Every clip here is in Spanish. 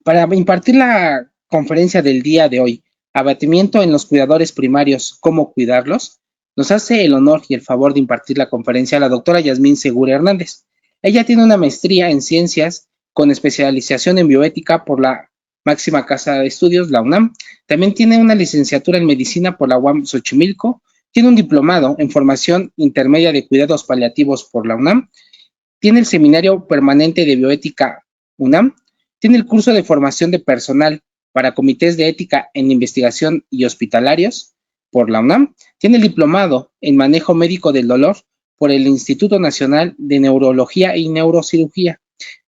Para impartir la conferencia del día de hoy, Abatimiento en los cuidadores primarios, ¿cómo cuidarlos?, nos hace el honor y el favor de impartir la conferencia la doctora Yasmín Segura Hernández. Ella tiene una maestría en ciencias con especialización en bioética por la máxima casa de estudios, la UNAM. También tiene una licenciatura en medicina por la UAM Xochimilco. Tiene un diplomado en formación intermedia de cuidados paliativos por la UNAM. Tiene el seminario permanente de bioética UNAM. Tiene el curso de formación de personal para comités de ética en investigación y hospitalarios por la UNAM. Tiene el diplomado en manejo médico del dolor por el Instituto Nacional de Neurología y Neurocirugía.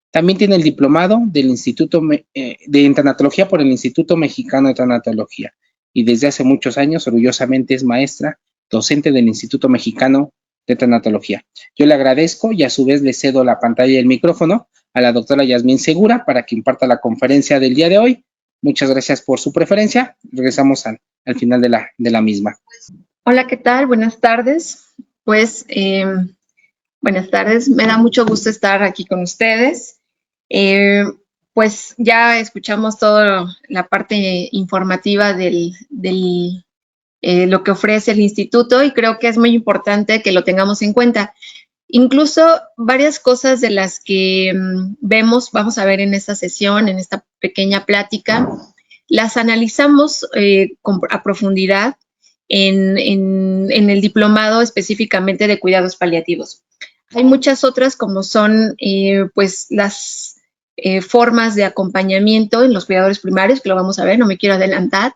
También tiene el diplomado del Instituto de Tanatología por el Instituto Mexicano de Tanatología. Y desde hace muchos años, orgullosamente, es maestra docente del Instituto Mexicano de Tanatología. Yo le agradezco y a su vez le cedo la pantalla y el micrófono a la doctora Yasmín Segura para que imparta la conferencia del día de hoy. Muchas gracias por su preferencia. Regresamos al final de la misma. Hola, ¿qué tal? Buenas tardes. Pues, buenas tardes. Me da mucho gusto estar aquí con ustedes. Pues ya escuchamos toda la parte informativa de lo que ofrece el instituto y creo que es muy importante que lo tengamos en cuenta. Incluso varias cosas de las que vamos a ver en esta sesión, en esta pequeña plática, las analizamos a profundidad en el diplomado específicamente de cuidados paliativos. Hay muchas otras como son pues las formas de acompañamiento en los cuidadores primarios, que lo vamos a ver, no me quiero adelantar,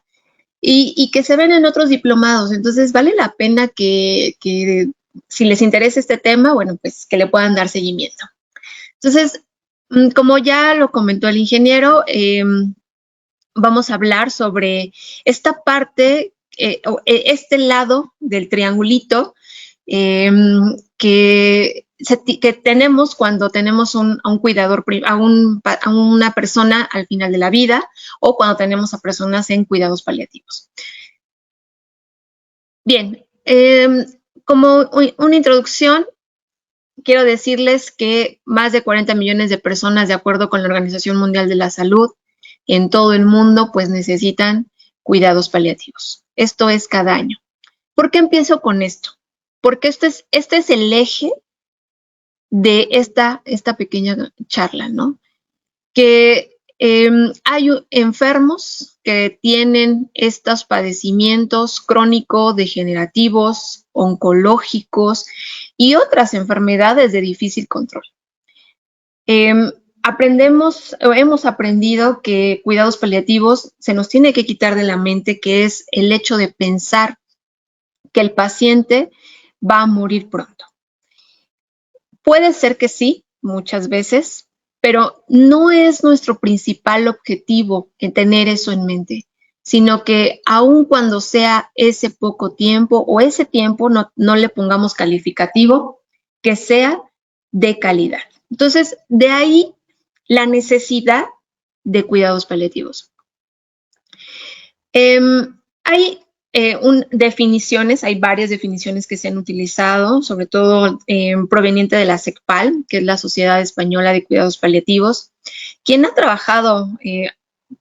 y que se ven en otros diplomados. Entonces vale la pena que si les interesa este tema, bueno, pues que le puedan dar seguimiento. Entonces, como ya lo comentó el ingeniero, vamos a hablar sobre esta parte, este lado del triangulito que tenemos cuando tenemos a un cuidador, a una persona al final de la vida o cuando tenemos a personas en cuidados paliativos. Bien, como una introducción, quiero decirles que más de 40 millones de personas, de acuerdo con la Organización Mundial de la Salud, en todo el mundo, pues necesitan cuidados paliativos. Esto es cada año. ¿Por qué empiezo con esto? Porque este es el eje de esta pequeña charla, ¿no? Que hay enfermos que tienen estos padecimientos crónico-degenerativos, oncológicos y otras enfermedades de difícil control. Hemos aprendido que cuidados paliativos se nos tiene que quitar de la mente, que es el hecho de pensar que el paciente va a morir pronto. Puede ser que sí, muchas veces, pero no es nuestro principal objetivo en tener eso en mente, sino que aun cuando sea ese poco tiempo o ese tiempo, no le pongamos calificativo, que sea de calidad. Entonces, de ahí la necesidad de cuidados paliativos. Hay definiciones, hay varias definiciones que se han utilizado, sobre todo proveniente de la SECPAL, que es la Sociedad Española de Cuidados Paliativos, quien ha trabajado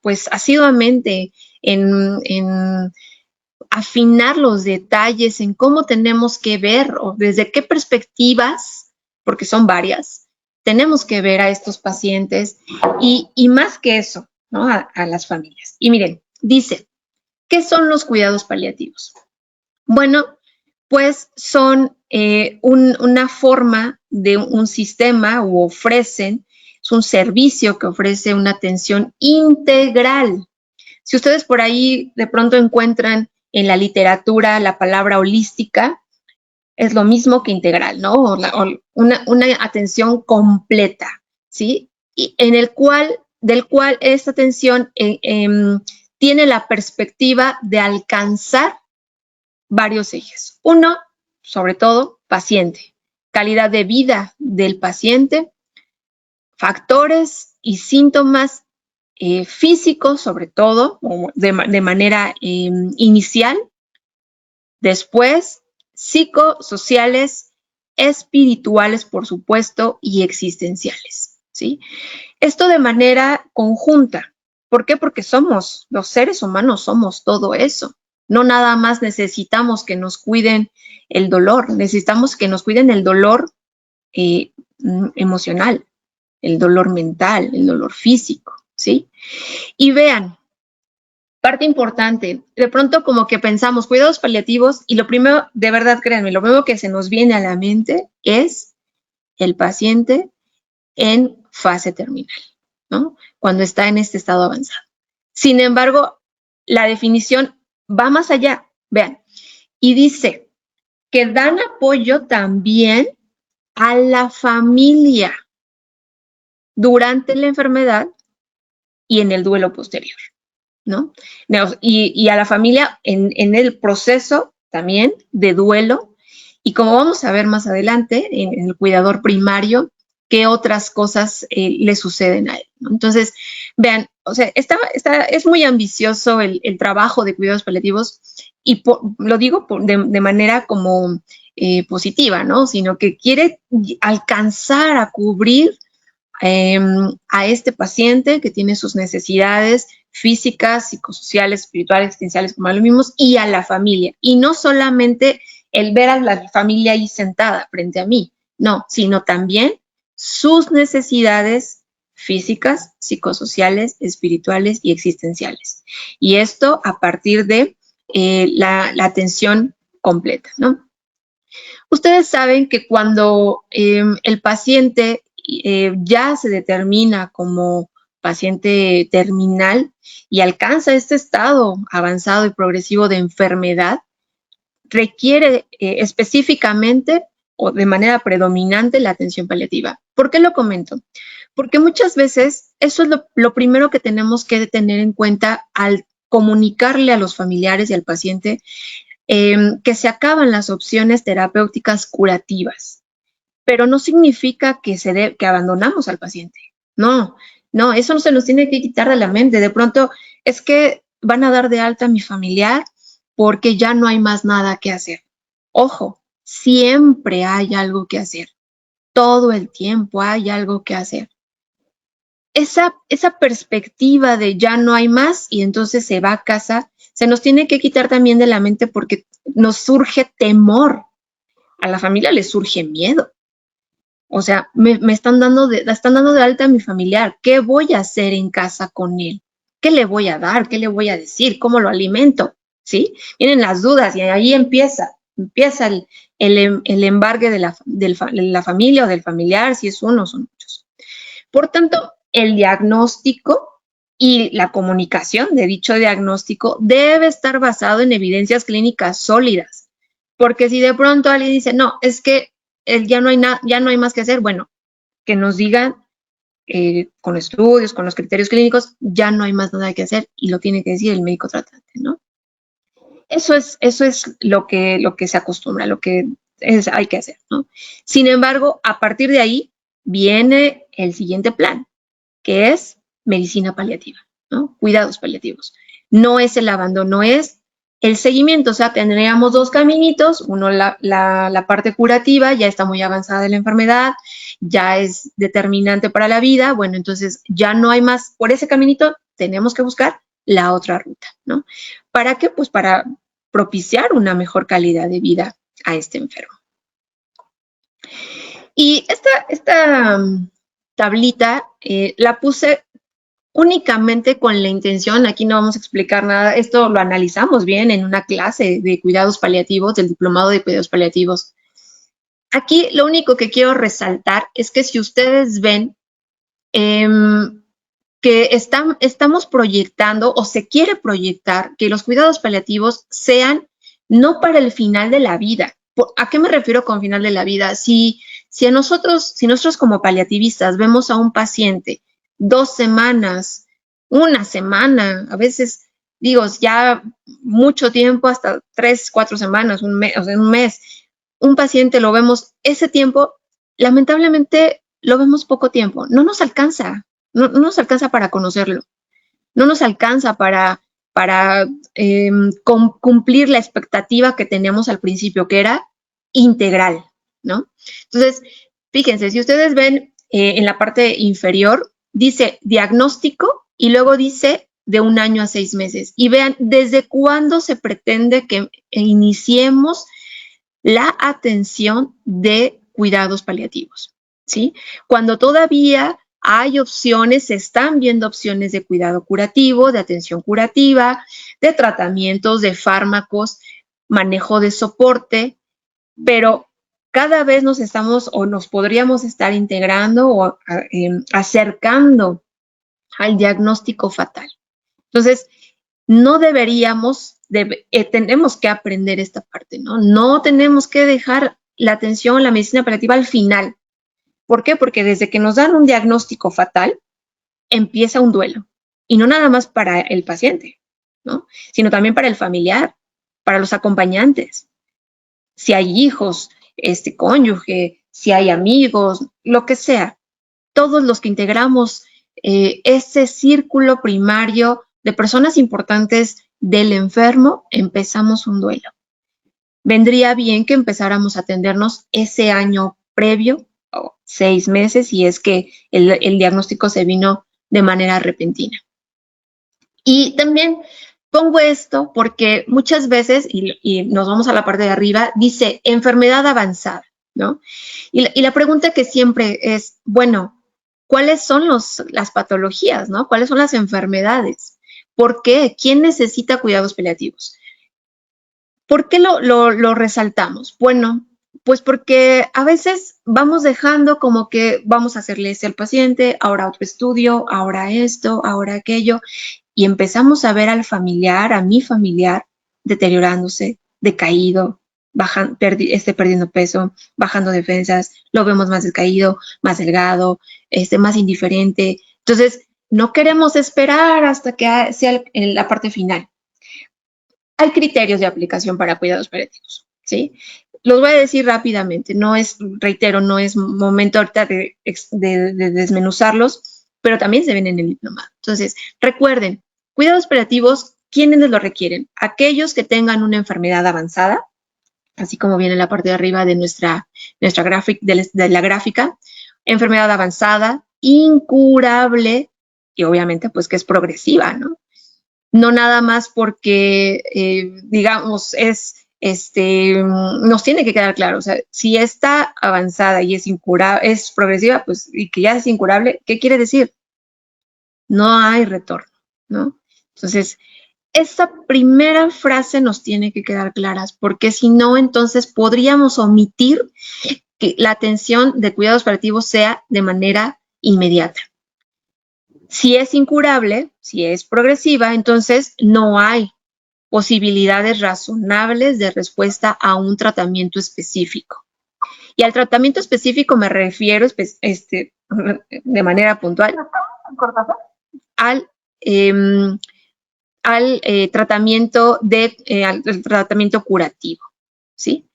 pues asiduamente en afinar los detalles, en cómo tenemos que ver o desde qué perspectivas, porque son varias, tenemos que ver a estos pacientes y más que eso, ¿no? A las familias. Y miren, dice, ¿qué son los cuidados paliativos? Bueno, pues son una forma de un sistema o ofrecen, es un servicio que ofrece una atención integral. Si ustedes por ahí de pronto encuentran en la literatura la palabra holística, es lo mismo que integral, ¿no? Una atención completa, ¿sí? Y del cual esta atención tiene la perspectiva de alcanzar varios ejes. Uno, sobre todo, paciente, calidad de vida del paciente, factores y síntomas físicos, sobre todo, de manera inicial, después, psicosociales, espirituales, por supuesto, y existenciales, ¿sí? Esto de manera conjunta. ¿Por qué? Porque los seres humanos somos todo eso. No nada más necesitamos que nos cuiden el dolor, necesitamos que nos cuiden el dolor emocional, el dolor mental, el dolor físico, ¿sí? Y vean, parte importante, de pronto como que pensamos cuidados paliativos y lo primero, de verdad créanme, lo primero que se nos viene a la mente es el paciente en fase terminal, ¿no? Cuando está en este estado avanzado. Sin embargo, la definición va más allá, vean, y dice que dan apoyo también a la familia durante la enfermedad y en el duelo posterior, ¿no? Y a la familia en el proceso también de duelo y como vamos a ver más adelante en el cuidador primario, qué otras cosas le suceden a él, ¿no? Entonces, vean, o sea, es muy ambicioso el trabajo de cuidados paliativos y lo digo de manera como positiva, ¿no? Sino que quiere alcanzar a cubrir a este paciente que tiene sus necesidades físicas, psicosociales, espirituales, existenciales, como lo mismos, y a la familia. Y no solamente el ver a la familia ahí sentada frente a mí, no, sino también sus necesidades físicas, psicosociales, espirituales y existenciales. Y esto a partir de la atención completa, ¿no? Ustedes saben que cuando el paciente ya se determina como paciente terminal y alcanza este estado avanzado y progresivo de enfermedad, requiere específicamente o de manera predominante la atención paliativa. ¿Por qué lo comento? Porque muchas veces eso es lo primero que tenemos que tener en cuenta al comunicarle a los familiares y al paciente que se acaban las opciones terapéuticas curativas, pero no significa que abandonamos al paciente. No, no, eso no se nos tiene que quitar de la mente. De pronto es que van a dar de alta a mi familiar porque ya no hay más nada que hacer. Ojo, siempre hay algo que hacer. Todo el tiempo hay algo que hacer. Esa perspectiva de ya no hay más y entonces se va a casa, se nos tiene que quitar también de la mente porque nos surge temor. A la familia le surge miedo. O sea, me están dando de alta a mi familiar. ¿Qué voy a hacer en casa con él? ¿Qué le voy a dar? ¿Qué le voy a decir? ¿Cómo lo alimento? ¿Sí? Vienen las dudas y ahí empieza el embargue de la familia o del familiar, si es uno o son muchos. Por tanto, el diagnóstico y la comunicación de dicho diagnóstico debe estar basado en evidencias clínicas sólidas. Porque si de pronto alguien dice, no, es que ya no hay más que hacer, bueno, que nos digan con estudios, con los criterios clínicos, ya no hay más nada que hacer y lo tiene que decir el médico tratante, ¿no? Eso es lo que se acostumbra, lo que hay que hacer, ¿no? Sin embargo, a partir de ahí viene el siguiente plan, que es medicina paliativa, ¿no? Cuidados paliativos. No es el abandono, es el seguimiento. O sea, tendríamos dos caminitos, uno la parte curativa, ya está muy avanzada la enfermedad, ya es determinante para la vida, bueno, entonces ya no hay más, por ese caminito tenemos que buscar la otra ruta, ¿no? ¿Para qué? Pues para propiciar una mejor calidad de vida a este enfermo. Y esta tablita la puse únicamente con la intención, aquí no vamos a explicar nada, esto lo analizamos bien en una clase de cuidados paliativos, del diplomado de cuidados paliativos. Aquí lo único que quiero resaltar es que si ustedes ven que estamos proyectando o se quiere proyectar que los cuidados paliativos sean no para el final de la vida. ¿A qué me refiero con final de la vida? Si nosotros como paliativistas vemos a un paciente 2 semanas, una semana, a veces digo ya mucho tiempo, hasta 3, 4 semanas, un mes, un paciente lo vemos ese tiempo, lamentablemente lo vemos poco tiempo, no nos alcanza. No nos alcanza para conocerlo, no nos alcanza para cumplir la expectativa que teníamos al principio, que era integral, ¿no? Entonces, fíjense, si ustedes ven en la parte inferior, dice diagnóstico y luego dice de 1 año a 6 meses. Y vean, ¿desde cuándo se pretende que iniciemos la atención de cuidados paliativos? ¿Sí? Cuando todavía hay opciones, se están viendo opciones de cuidado curativo, de atención curativa, de tratamientos, de fármacos, manejo de soporte, pero cada vez nos estamos o nos podríamos estar integrando o acercando al diagnóstico fatal. Entonces, no deberíamos, tenemos que aprender esta parte, ¿no? No tenemos que dejar la atención, la medicina paliativa al final. ¿Por qué? Porque desde que nos dan un diagnóstico fatal, empieza un duelo. Y no nada más para el paciente, ¿no? Sino también para el familiar, para los acompañantes. Si hay hijos, cónyuge, si hay amigos, lo que sea. Todos los que integramos ese círculo primario de personas importantes del enfermo, empezamos un duelo. Vendría bien que empezáramos a atendernos ese año previo, o 6 meses, si es que el diagnóstico se vino de manera repentina. Y también pongo esto porque muchas veces, y nos vamos a la parte de arriba, dice enfermedad avanzada, ¿no? Y la pregunta que siempre es, bueno, ¿cuáles son las patologías, ¿no? ¿Cuáles son las enfermedades? ¿Por qué? ¿Quién necesita cuidados paliativos? ¿Por qué lo resaltamos? Bueno, pues porque a veces vamos dejando como que vamos a hacerle ese al paciente, ahora otro estudio, ahora esto, ahora aquello, y empezamos a ver al familiar, a mi familiar, deteriorándose, decaído, perdiendo peso, bajando defensas, lo vemos más decaído, más delgado, más indiferente. Entonces, no queremos esperar hasta que sea la parte final. Hay criterios de aplicación para cuidados paliativos, ¿sí? Los voy a decir rápidamente, no es, reitero, no es momento ahorita de desmenuzarlos, pero también se ven en el diplomado. Entonces, recuerden, cuidados paliativos, ¿quiénes lo requieren? Aquellos que tengan una enfermedad avanzada, así como viene en la parte de arriba de nuestra de la gráfica, enfermedad avanzada, incurable, y obviamente pues que es progresiva, ¿no? No nada más porque, digamos, nos tiene que quedar claro, o sea, si está avanzada y es incurable, es progresiva, pues, y que ya es incurable, ¿qué quiere decir? No hay retorno, ¿no? Entonces, esa primera frase nos tiene que quedar claras, porque si no, entonces podríamos omitir que la atención de cuidados paliativos sea de manera inmediata. Si es incurable, si es progresiva, entonces no hay posibilidades razonables de respuesta a un tratamiento específico. Y al tratamiento específico me refiero de manera puntual al tratamiento al tratamiento curativo, ¿sí?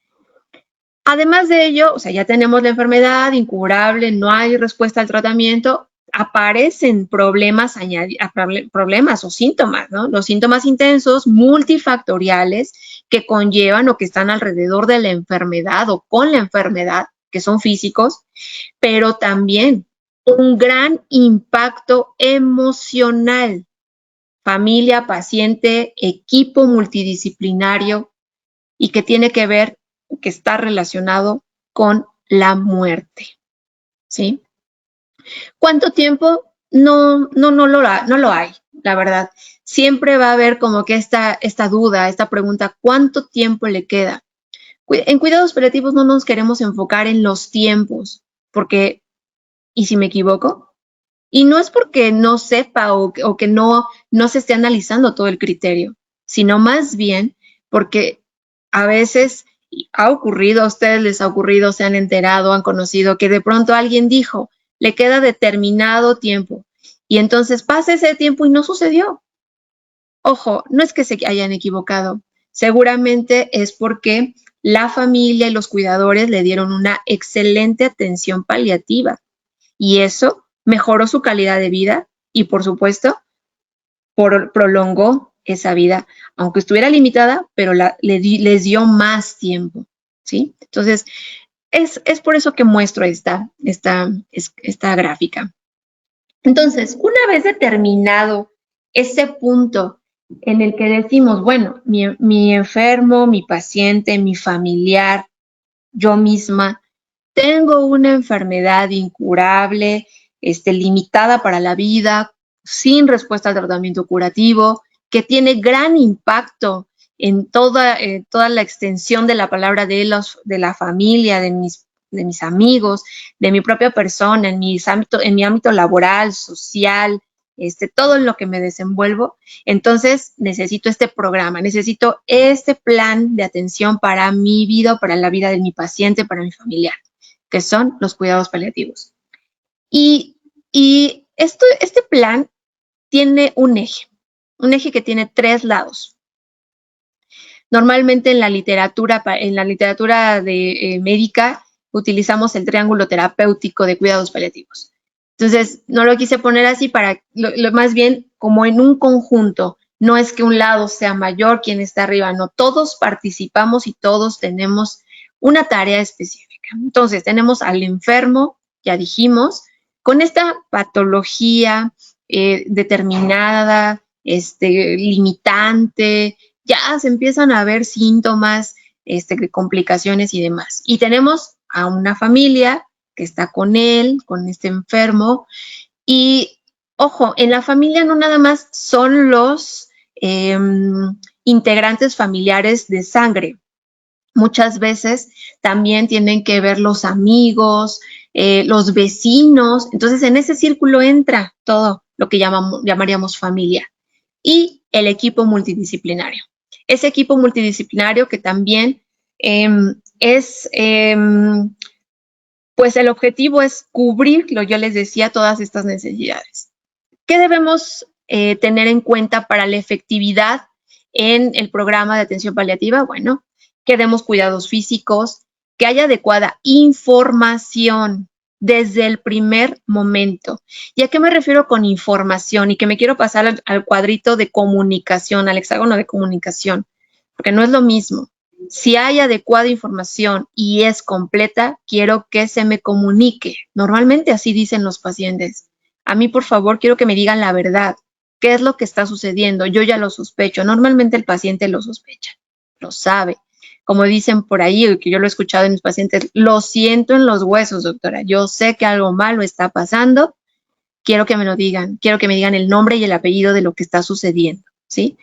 Además de ello, o sea, ya tenemos la enfermedad incurable, no hay respuesta al tratamiento, aparecen problemas o síntomas, ¿no? Los síntomas intensos, multifactoriales, que conllevan o que están alrededor de la enfermedad o con la enfermedad, que son físicos, pero también un gran impacto emocional. Familia, paciente, equipo multidisciplinario y que tiene que ver, que está relacionado con la muerte, ¿sí? ¿Cuánto tiempo? No lo hay, la verdad. Siempre va a haber como que esta duda, esta pregunta, ¿cuánto tiempo le queda? En cuidados paliativos no nos queremos enfocar en los tiempos, porque, ¿y si me equivoco? Y no es porque no sepa o que no se esté analizando todo el criterio, sino más bien porque a veces ha ocurrido, a ustedes les ha ocurrido, se han enterado, han conocido que de pronto alguien dijo, le queda determinado tiempo y entonces pasa ese tiempo y no sucedió. Ojo, no es que se hayan equivocado, seguramente es porque la familia y los cuidadores le dieron una excelente atención paliativa y eso mejoró su calidad de vida y, por supuesto, prolongó esa vida, aunque estuviera limitada, pero les dio más tiempo, ¿sí? Entonces, es por eso que muestro esta gráfica. Entonces, una vez determinado ese punto en el que decimos, bueno, mi enfermo, mi paciente, mi familiar, yo misma, tengo una enfermedad incurable, limitada para la vida, sin respuesta al tratamiento curativo, que tiene gran impacto en toda la extensión de la palabra de la familia, de mis amigos, de mi propia persona, en mi ámbito laboral, social, todo en lo que me desenvuelvo. Entonces necesito este programa, necesito este plan de atención para mi vida, para la vida de mi paciente, para mi familiar, que son los cuidados paliativos. Y este plan tiene un eje que tiene 3 lados. Normalmente en la literatura médica utilizamos el triángulo terapéutico de cuidados paliativos. Entonces, no lo quise poner así para, más bien como en un conjunto. No es que un lado sea mayor, quien está arriba, no. Todos participamos y todos tenemos una tarea específica. Entonces, tenemos al enfermo, ya dijimos, con esta patología determinada, limitante, ya se empiezan a ver síntomas, complicaciones y demás. Y tenemos a una familia que está con él, con este enfermo. Y, ojo, en la familia no nada más son los integrantes familiares de sangre. Muchas veces también tienen que ver los amigos, los vecinos. Entonces, en ese círculo entra todo lo que llamaríamos familia. Y el equipo multidisciplinario. Ese equipo multidisciplinario que también pues el objetivo es cubrir, yo les decía, todas estas necesidades. ¿Qué debemos tener en cuenta para la efectividad en el programa de atención paliativa? Bueno, que demos cuidados físicos, que haya adecuada información desde el primer momento. ¿Y a qué me refiero con información? Y que me quiero pasar al cuadrito de comunicación, al hexágono de comunicación, porque no es lo mismo. Si hay adecuada información y es completa, quiero que se me comunique. Normalmente así dicen los pacientes. A mí, por favor, quiero que me digan la verdad. ¿Qué es lo que está sucediendo? Yo ya lo sospecho. Normalmente el paciente lo sospecha, lo sabe. Como dicen por ahí, que yo lo he escuchado en mis pacientes, lo siento en los huesos, doctora. Yo sé que algo malo está pasando. Quiero que me lo digan. Quiero que me digan el nombre y el apellido de lo que está sucediendo, ¿sí?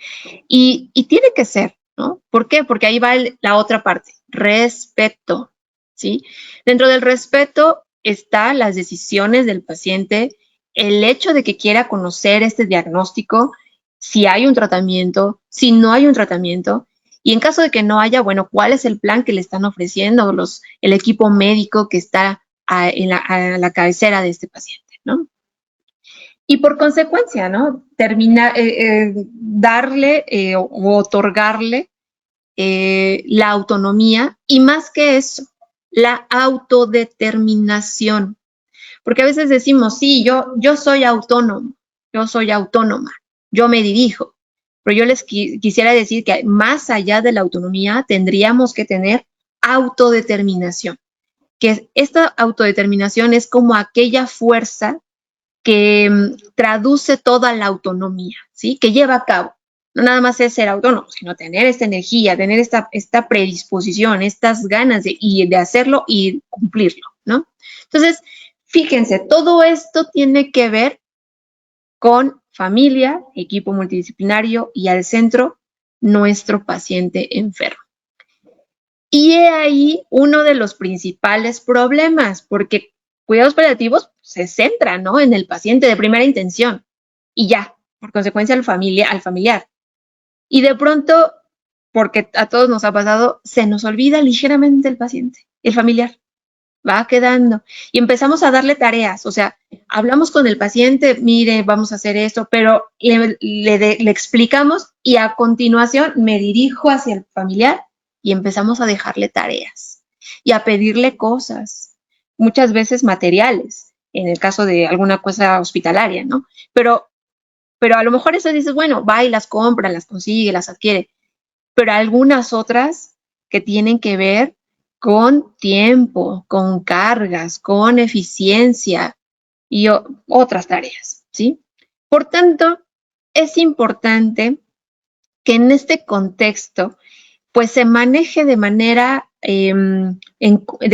Y tiene que ser, ¿no? ¿Por qué? Porque ahí va la otra parte, respeto, ¿sí? Dentro del respeto están las decisiones del paciente, el hecho de que quiera conocer este diagnóstico, si hay un tratamiento, si no hay un tratamiento, y en caso de que no haya, bueno, ¿cuál es el plan que le están ofreciendo el equipo médico que está a la cabecera de este paciente, ¿no? Y por consecuencia, ¿no? Darle o otorgarle la autonomía y más que eso, la autodeterminación. Porque a veces decimos, sí, yo soy autónomo, yo soy autónoma, yo me dirijo. Pero yo les quisiera decir que más allá de la autonomía tendríamos que tener autodeterminación. Que esta autodeterminación es como aquella fuerza que traduce toda la autonomía, ¿sí? Que lleva a cabo. No nada más es ser autónomo, sino tener esta energía, tener esta predisposición, estas ganas de hacerlo y cumplirlo, ¿no? Entonces, fíjense, todo esto tiene que ver con familia, equipo multidisciplinario y al centro, nuestro paciente enfermo. Y he ahí uno de los principales problemas, porque cuidados paliativos se centran, ¿no?, en el paciente de primera intención y ya, por consecuencia al familiar. Y de pronto, porque a todos nos ha pasado, se nos olvida ligeramente el paciente, el familiar, va quedando. Y empezamos a darle tareas, o sea, hablamos con el paciente, mire, vamos a hacer esto, pero le explicamos y a continuación me dirijo hacia el familiar y empezamos a dejarle tareas y a pedirle cosas, muchas veces materiales, en el caso de alguna cosa hospitalaria, ¿no? Pero a lo mejor eso dices, bueno, va y las compra, las consigue, las adquiere, pero algunas otras que tienen que ver con tiempo, con cargas, con eficiencia y otras tareas. ¿sí? Por tanto, es importante que en este contexto pues se maneje de manera, de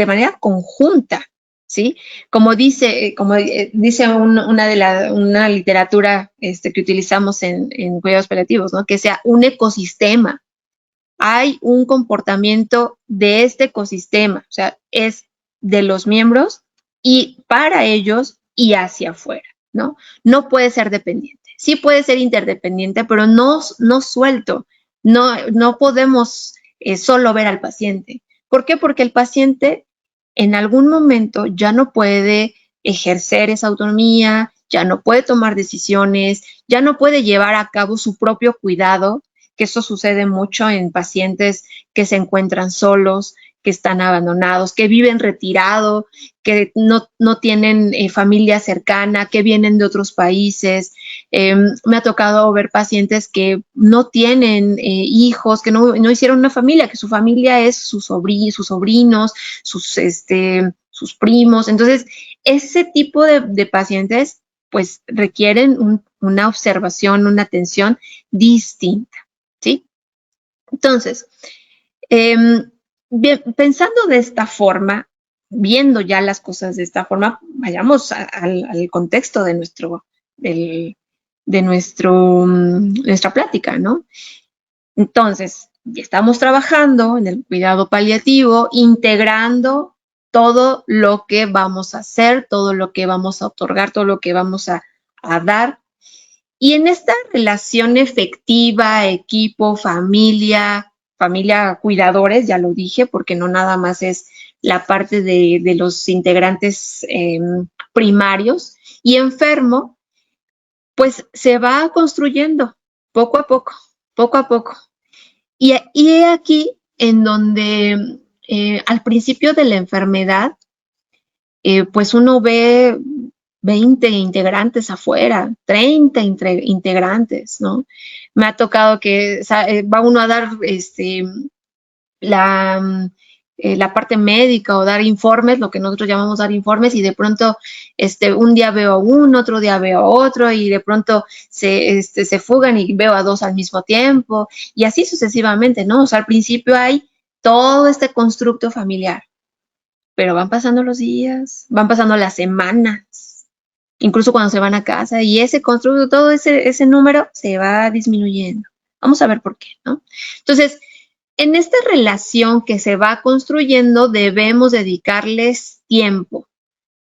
manera conjunta, ¿sí? Como dice una literatura que utilizamos en cuidados paliativos, ¿no? Que sea un ecosistema. Hay un comportamiento de este ecosistema, o sea, es de los miembros y para ellos y hacia afuera, ¿no? No puede ser dependiente. Sí puede ser interdependiente, pero no suelto. No podemos solo ver al paciente. ¿Por qué? Porque el paciente en algún momento ya no puede ejercer esa autonomía, ya no puede tomar decisiones, ya no puede llevar a cabo su propio cuidado, que eso sucede mucho en pacientes que se encuentran solos, que están abandonados, que viven retirado, que no tienen familia cercana, que vienen de otros países. Me ha tocado ver pacientes que no tienen hijos, que no hicieron una familia, que su familia es sus sobrinos, sus primos. Entonces, ese tipo de pacientes pues requieren una observación, una atención distinta, ¿sí? Entonces, bien, pensando de esta forma, viendo ya las cosas de esta forma, vayamos al contexto de nuestra plática, ¿no? Entonces, ya estamos trabajando en el cuidado paliativo, integrando todo lo que vamos a hacer, todo lo que vamos a otorgar, todo lo que vamos a dar. Y en esta relación efectiva, equipo, familia cuidadores, ya lo dije, porque no nada más es la parte de los integrantes primarios y enfermo, pues se va construyendo poco a poco, poco a poco. Y he aquí en donde al principio de la enfermedad, pues uno ve 20 integrantes afuera, 30 integrantes, ¿no? Me ha tocado que va uno a dar la parte médica o dar informes, lo que nosotros llamamos dar informes, y de pronto un día veo a uno, otro día veo a otro, y de pronto se fugan y veo a dos al mismo tiempo, y así sucesivamente, ¿no? O sea, al principio hay todo este constructo familiar, pero van pasando los días, van pasando las semanas, incluso cuando se van a casa, y ese constructo, todo ese número se va disminuyendo. Vamos a ver por qué, ¿no? Entonces, en esta relación que se va construyendo, debemos dedicarles tiempo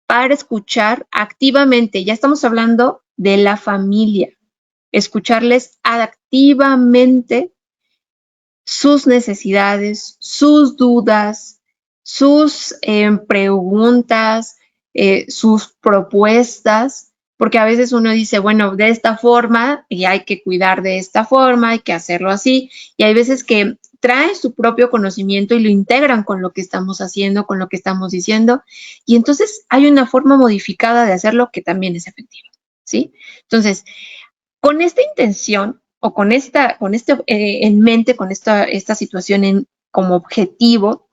para escuchar activamente. Ya estamos hablando de la familia. Escucharles activamente sus necesidades, sus dudas, sus preguntas, sus propuestas, porque a veces uno dice, bueno, de esta forma, y hay que cuidar de esta forma, hay que hacerlo así, y hay veces que traen su propio conocimiento y lo integran con lo que estamos haciendo, con lo que estamos diciendo, y entonces hay una forma modificada de hacerlo que también es efectiva, ¿sí? Entonces, con esta intención o con en mente, con esta situación como objetivo,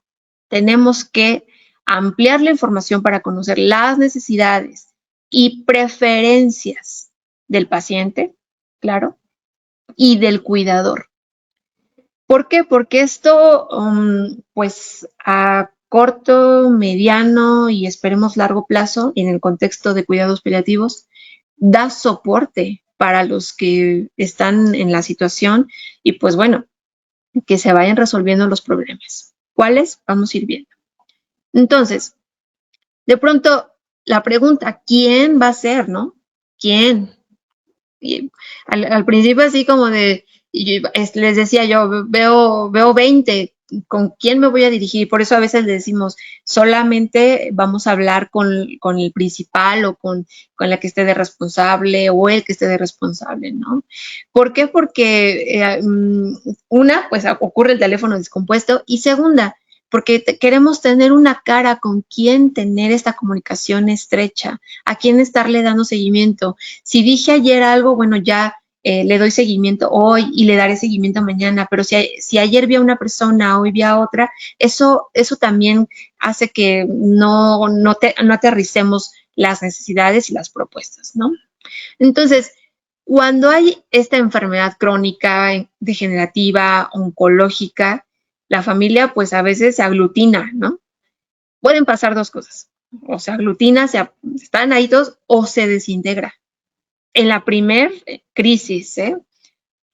tenemos que ampliar la información para conocer las necesidades y preferencias del paciente, claro, y del cuidador. ¿Por qué? Porque esto, pues a corto, mediano y esperemos largo plazo, en el contexto de cuidados paliativos, da soporte para los que están en la situación y pues bueno, que se vayan resolviendo los problemas. ¿Cuáles? Vamos a ir viendo. Entonces, de pronto la pregunta, ¿quién va a ser, no? ¿Quién? Y al principio así como de, les decía yo, veo 20, ¿con quién me voy a dirigir? Por eso a veces le decimos, solamente vamos a hablar con el principal o con la que esté de responsable o el que esté de responsable, ¿no? ¿Por qué? Porque una, pues ocurre el teléfono descompuesto y segunda, porque queremos tener una cara con quien tener esta comunicación estrecha, a quién estarle dando seguimiento. Si dije ayer algo, bueno, ya le doy seguimiento hoy y le daré seguimiento mañana, pero si ayer vi a una persona, hoy vi a otra, eso también hace que no aterricemos las necesidades y las propuestas, ¿no? Entonces, cuando hay esta enfermedad crónica, degenerativa, oncológica, la familia pues a veces se aglutina, ¿no? Pueden pasar dos cosas. O se aglutina, están ahí todos, o se desintegra. En la primer crisis,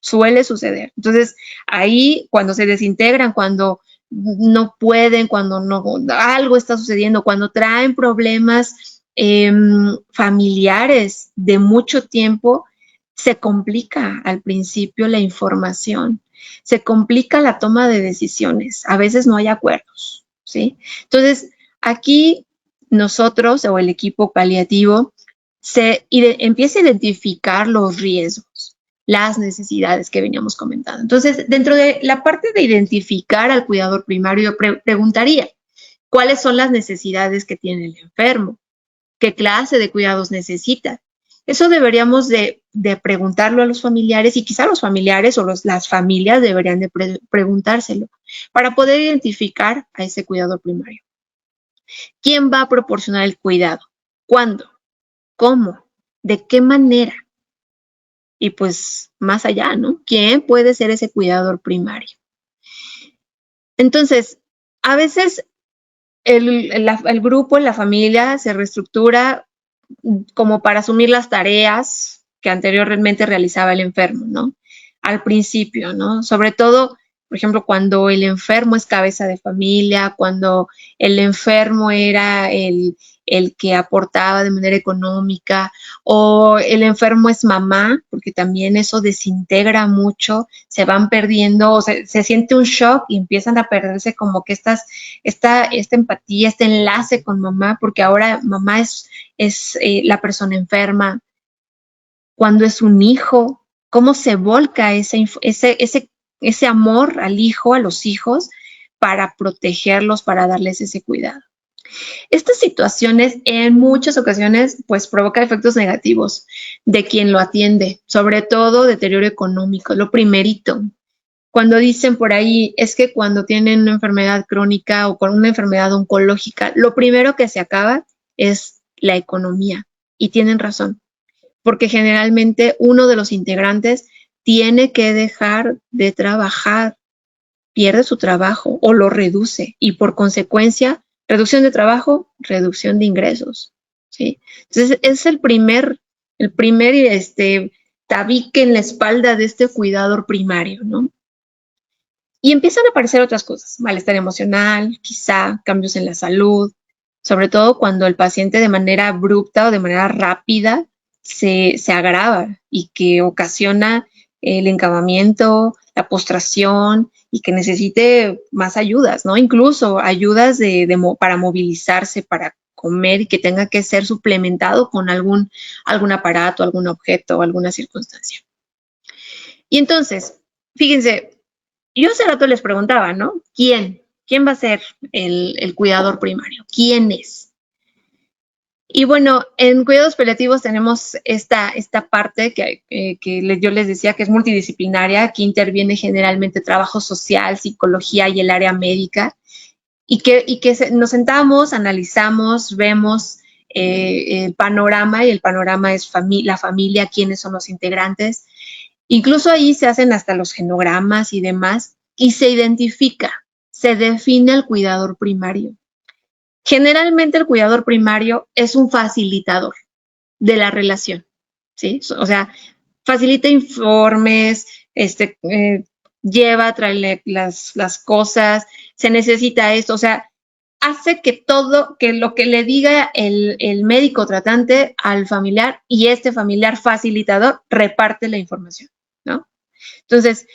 suele suceder. Entonces, ahí cuando se desintegran, cuando no pueden, cuando no, algo está sucediendo, cuando traen problemas familiares de mucho tiempo, se complica al principio la información, se complica la toma de decisiones, a veces no hay acuerdos, ¿sí? Entonces, aquí nosotros o el equipo paliativo empieza a identificar los riesgos, las necesidades que veníamos comentando. Entonces, dentro de la parte de identificar al cuidador primario, yo preguntaría, ¿cuáles son las necesidades que tiene el enfermo? ¿Qué clase de cuidados necesita? Eso deberíamos de preguntarlo a los familiares y quizá los familiares o las familias deberían de preguntárselo para poder identificar a ese cuidador primario. ¿Quién va a proporcionar el cuidado? ¿Cuándo? ¿Cómo? ¿De qué manera? Y pues más allá, ¿no? ¿Quién puede ser ese cuidador primario? Entonces, a veces el grupo, la familia se reestructura como para asumir las tareas que anteriormente realizaba el enfermo, ¿no? Al principio, ¿no? Sobre todo, por ejemplo, cuando el enfermo es cabeza de familia, cuando el enfermo era el que aportaba de manera económica, o el enfermo es mamá, porque también eso desintegra mucho, se van perdiendo, o se siente un shock y empiezan a perderse como que esta empatía, este enlace con mamá, porque ahora mamá es la persona enferma. Cuando es un hijo, cómo se volca ese amor al hijo, a los hijos, para protegerlos, para darles ese cuidado. Estas situaciones en muchas ocasiones pues provoca efectos negativos de quien lo atiende, sobre todo deterioro económico, lo primerito. Cuando dicen por ahí es que cuando tienen una enfermedad crónica o con una enfermedad oncológica, lo primero que se acaba es la economía. Y tienen razón, porque generalmente uno de los integrantes tiene que dejar de trabajar, pierde su trabajo o lo reduce y por consecuencia, reducción de trabajo, reducción de ingresos, ¿sí? Entonces es el primer tabique en la espalda de este cuidador primario, ¿no? Y empiezan a aparecer otras cosas, malestar emocional, quizá cambios en la salud, sobre todo cuando el paciente de manera abrupta o de manera rápida se agrava y que ocasiona el encamamiento, la postración y que necesite más ayudas, ¿no? Incluso ayudas para movilizarse, para comer y que tenga que ser suplementado con algún aparato, algún objeto o alguna circunstancia. Y entonces, fíjense, yo hace rato les preguntaba, ¿no? ¿Quién va a ser el cuidador primario? ¿Quién es? Y bueno, en cuidados paliativos tenemos esta parte que yo les decía que es multidisciplinaria, que interviene generalmente trabajo social, psicología y el área médica, y que nos sentamos, analizamos, vemos el panorama, y el panorama es la familia, quiénes son los integrantes. Incluso ahí se hacen hasta los genogramas y demás, y se identifica, se define al cuidador primario. Generalmente el cuidador primario es un facilitador de la relación, ¿sí? O sea, facilita informes, trae las cosas, se necesita esto, o sea, hace que lo que le diga el médico tratante al familiar y este familiar facilitador reparte la información, ¿no? Entonces,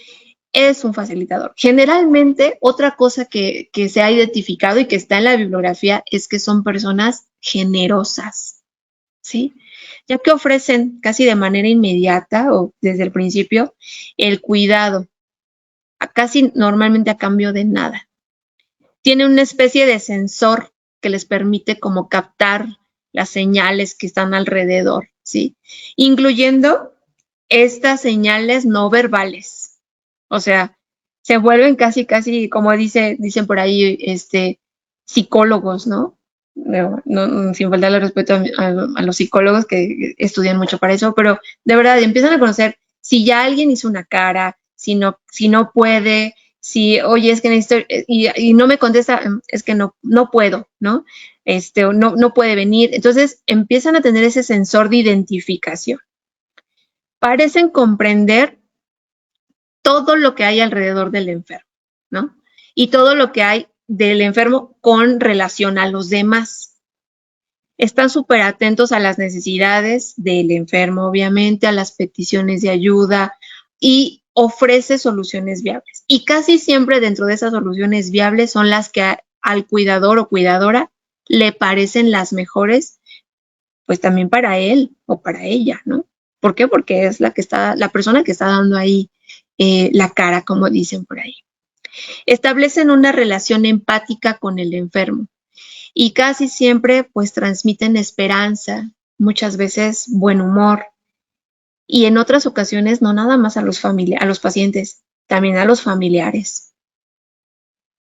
es un facilitador. Generalmente, otra cosa que se ha identificado y que está en la bibliografía es que son personas generosas, ¿sí? Ya que ofrecen casi de manera inmediata o desde el principio el cuidado, casi normalmente a cambio de nada. Tiene una especie de sensor que les permite como captar las señales que están alrededor, ¿sí? Incluyendo estas señales no verbales. O sea, se vuelven casi, como dicen por ahí, psicólogos, ¿no? sin faltarle respeto a los psicólogos que estudian mucho para eso, pero de verdad empiezan a conocer si ya alguien hizo una cara, si no puede, si, oye, es que necesito, y no me contesta, es que no puedo, ¿no? O no puede venir. Entonces empiezan a tener ese sensor de identificación. Parecen comprender todo lo que hay alrededor del enfermo, ¿no? Y todo lo que hay del enfermo con relación a los demás. Están súper atentos a las necesidades del enfermo, obviamente, a las peticiones de ayuda y ofrece soluciones viables. Y casi siempre dentro de esas soluciones viables son las que al cuidador o cuidadora le parecen las mejores, pues también para él o para ella, ¿no? ¿Por qué? Porque es la persona que está dando ahí la cara, como dicen por ahí. Establecen una relación empática con el enfermo y casi siempre pues transmiten esperanza, muchas veces buen humor y en otras ocasiones no nada más a los pacientes, también a los familiares.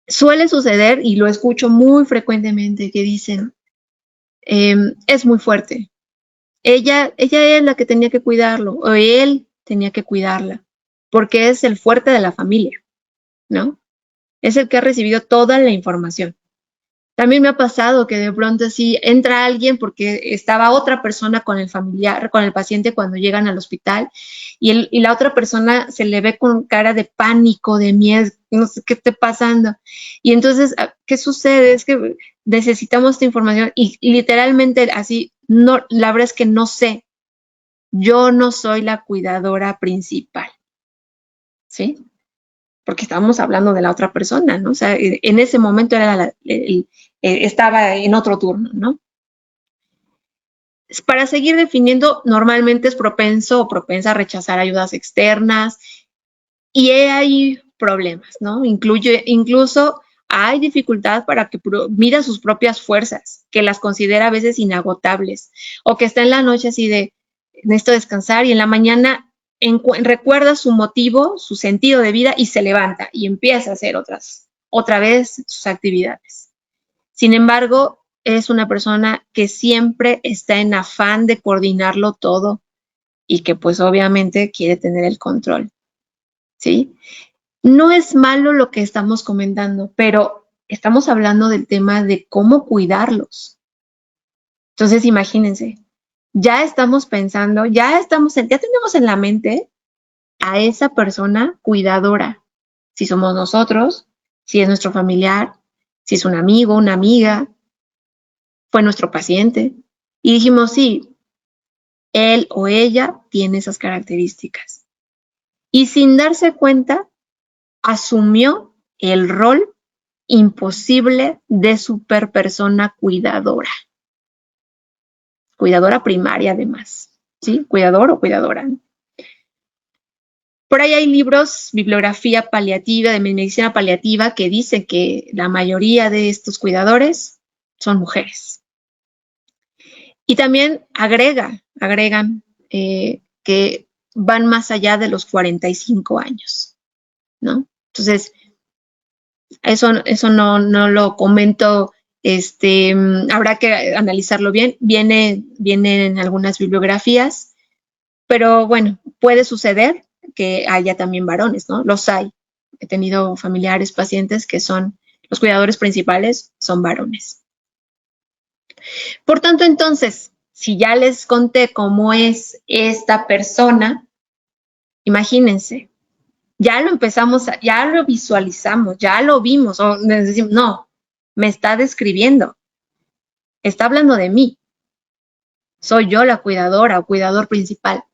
Suele suceder, y lo escucho muy frecuentemente, que dicen, es muy fuerte. Ella es la que tenía que cuidarlo, o él tenía que cuidarla, porque es el fuerte de la familia, ¿no? Es el que ha recibido toda la información. También me ha pasado que de pronto sí entra alguien porque estaba otra persona con el familiar, con el paciente cuando llegan al hospital y la otra persona se le ve con cara de pánico, de miedo, no sé qué esté pasando. Y entonces, ¿qué sucede? Es que necesitamos esta información y literalmente así, no, la verdad es que no sé. Yo no soy la cuidadora principal, ¿sí? Porque estábamos hablando de la otra persona, ¿no? O sea, en ese momento era estaba en otro turno, ¿no? Para seguir definiendo, normalmente es propenso o propensa a rechazar ayudas externas y hay problemas, ¿no? Incluso hay dificultad para que mida sus propias fuerzas, que las considera a veces inagotables, o que está en la noche así de, necesito descansar, y en la mañana recuerda su motivo, su sentido de vida y se levanta y empieza a hacer otra vez sus actividades. Sin embargo, es una persona que siempre está en afán de coordinarlo todo y que pues obviamente quiere tener el control, ¿sí? No es malo lo que estamos comentando, pero estamos hablando del tema de cómo cuidarlos. Entonces, imagínense, ya estamos pensando, ya tenemos en la mente a esa persona cuidadora. Si somos nosotros, si es nuestro familiar, si es un amigo, una amiga, fue nuestro paciente. Y dijimos, sí, él o ella tiene esas características. Y sin darse cuenta, asumió el rol imposible de superpersona cuidadora. Cuidadora primaria, además, ¿sí? Cuidador o cuidadora. Por ahí hay libros, bibliografía paliativa, de medicina paliativa, que dicen que la mayoría de estos cuidadores son mujeres. Y también agregan que van más allá de los 45 años, ¿no? Entonces, eso no lo comento, habrá que analizarlo bien. Viene en algunas bibliografías, pero bueno, puede suceder que haya también varones, ¿no? Los hay. He tenido familiares, pacientes que son, los cuidadores principales son varones. Por tanto, entonces, si ya les conté cómo es esta persona, imagínense, ya lo empezamos, ya lo visualizamos, ya lo vimos, o decimos, no, me está describiendo, está hablando de mí, soy yo la cuidadora o cuidador principal.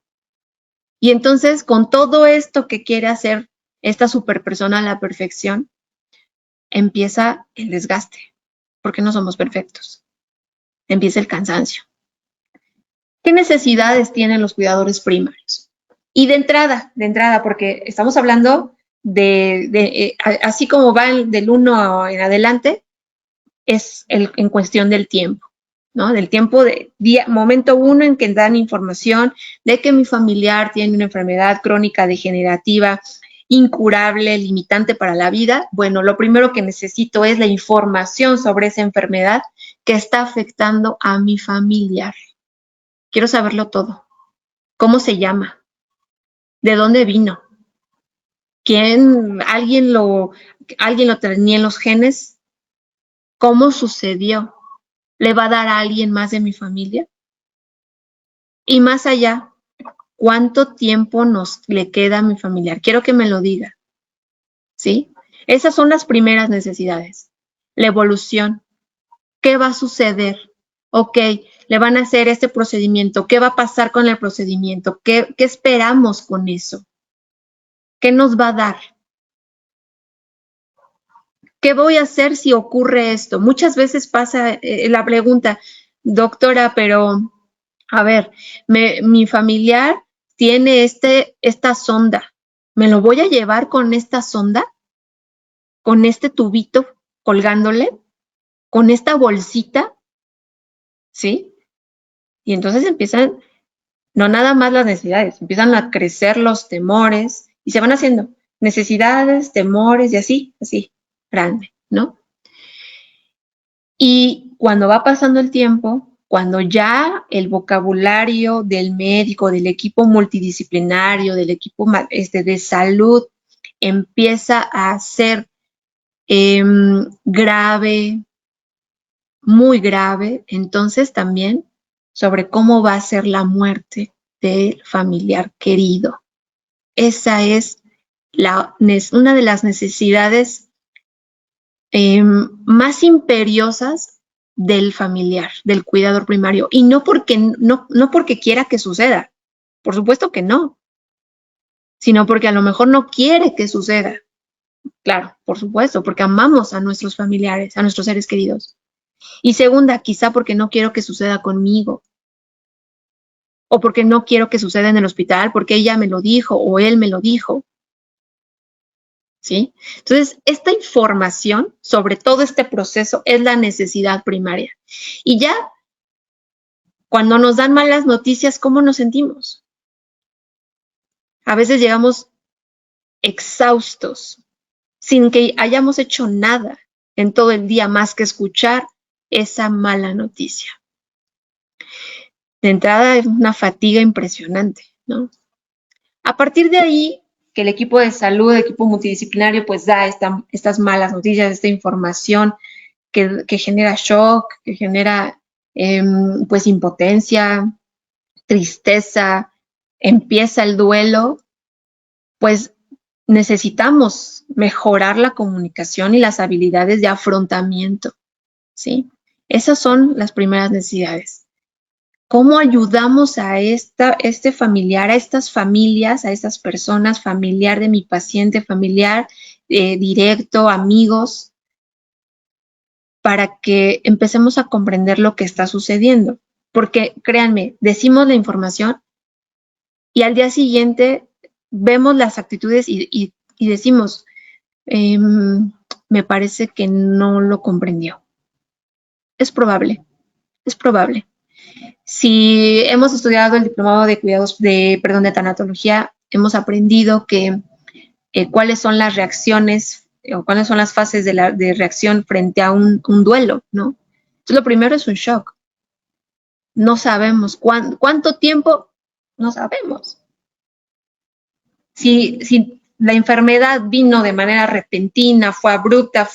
Y entonces, con todo esto que quiere hacer esta superpersona a la perfección, empieza el desgaste, porque no somos perfectos. Empieza el cansancio. ¿Qué necesidades tienen los cuidadores primarios? Y de entrada, porque estamos hablando así como va del 1 en adelante, es en cuestión del tiempo, ¿no? Del tiempo de momento 1 en que dan información de que mi familiar tiene una enfermedad crónica degenerativa incurable, limitante para la vida, bueno, lo primero que necesito es la información sobre esa enfermedad que está afectando a mi familiar. Quiero saberlo todo. ¿Cómo se llama? ¿De dónde vino? ¿Alguien lo tenía en los genes? ¿Cómo sucedió? ¿Le va a dar a alguien más de mi familia? Y más allá, ¿cuánto tiempo le queda a mi familiar? Quiero que me lo diga, ¿sí? Esas son las primeras necesidades. La evolución. ¿Qué va a suceder? Ok, le van a hacer este procedimiento. ¿Qué va a pasar con el procedimiento? ¿Qué esperamos con eso? ¿Qué nos va a dar? ¿Qué voy a hacer si ocurre esto? Muchas veces pasa la pregunta, doctora, pero a ver, mi familiar tiene esta sonda. ¿Me lo voy a llevar con esta sonda? ¿Con este tubito colgándole? ¿Con esta bolsita? ¿Sí? Y entonces empiezan, no nada más las necesidades, empiezan a crecer los temores y se van haciendo necesidades, temores y así, grande, ¿no? Y cuando va pasando el tiempo, cuando ya el vocabulario del médico, del equipo multidisciplinario, del equipo de salud empieza a ser grave, muy grave, entonces también sobre cómo va a ser la muerte del familiar querido. Esa es una de las necesidades más imperiosas del familiar, del cuidador primario, y no porque quiera que suceda, por supuesto que no, sino porque a lo mejor no quiere que suceda. Claro, por supuesto, porque amamos a nuestros familiares, a nuestros seres queridos. Y segunda, quizá porque no quiero que suceda conmigo, o porque no quiero que suceda en el hospital, porque ella me lo dijo o él me lo dijo. ¿Sí? Entonces, esta información sobre todo este proceso es la necesidad primaria. Y ya, cuando nos dan malas noticias, ¿cómo nos sentimos? A veces llegamos exhaustos, sin que hayamos hecho nada en todo el día más que escuchar esa mala noticia. De entrada es una fatiga impresionante, ¿no? A partir de ahí, que el equipo de salud, el equipo multidisciplinario, pues da estas malas noticias, esta información que genera shock, que genera pues impotencia, tristeza, empieza el duelo, pues necesitamos mejorar la comunicación y las habilidades de afrontamiento, ¿sí? Esas son las primeras necesidades. ¿Cómo ayudamos a este familiar, a estas familias, a estas personas, familiar de mi paciente, familiar directo, amigos, para que empecemos a comprender lo que está sucediendo? Porque créanme, decimos la información y al día siguiente vemos las actitudes y decimos, me parece que no lo comprendió. Es probable, es probable. Si hemos estudiado el diplomado de de tanatología, hemos aprendido que cuáles son las reacciones o cuáles son las fases de reacción frente a un duelo, ¿no? Entonces, lo primero es un shock. No sabemos cuánto tiempo, no sabemos. Si la enfermedad vino de manera repentina, fue abrupta,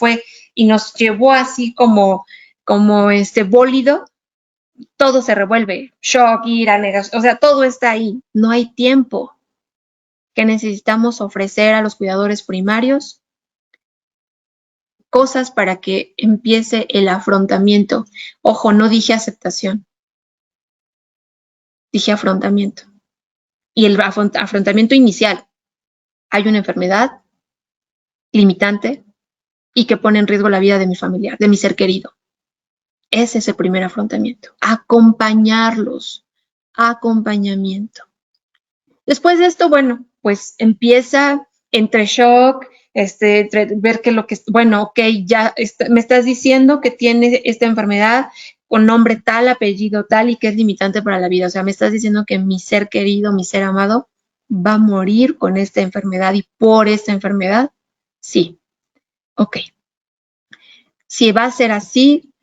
y nos llevó así como bólido, todo se revuelve, shock, ira, negación, o sea, todo está ahí, no hay tiempo. Que necesitamos ofrecer a los cuidadores primarios cosas para que empiece el afrontamiento. Ojo, no dije aceptación, dije afrontamiento. Y el afrontamiento inicial, hay una enfermedad limitante y que pone en riesgo la vida de mi familiar, de mi ser querido. Ese es el primer afrontamiento. Acompañarlos, acompañamiento. Después de esto, bueno, pues empieza entre shock, ver que bueno, ok, ya me estás diciendo que tiene esta enfermedad con nombre tal, apellido tal y que es limitante para la vida. O sea, me estás diciendo que mi ser querido, mi ser amado, va a morir con esta enfermedad y por esta enfermedad? Sí. Ok. Si va a ser así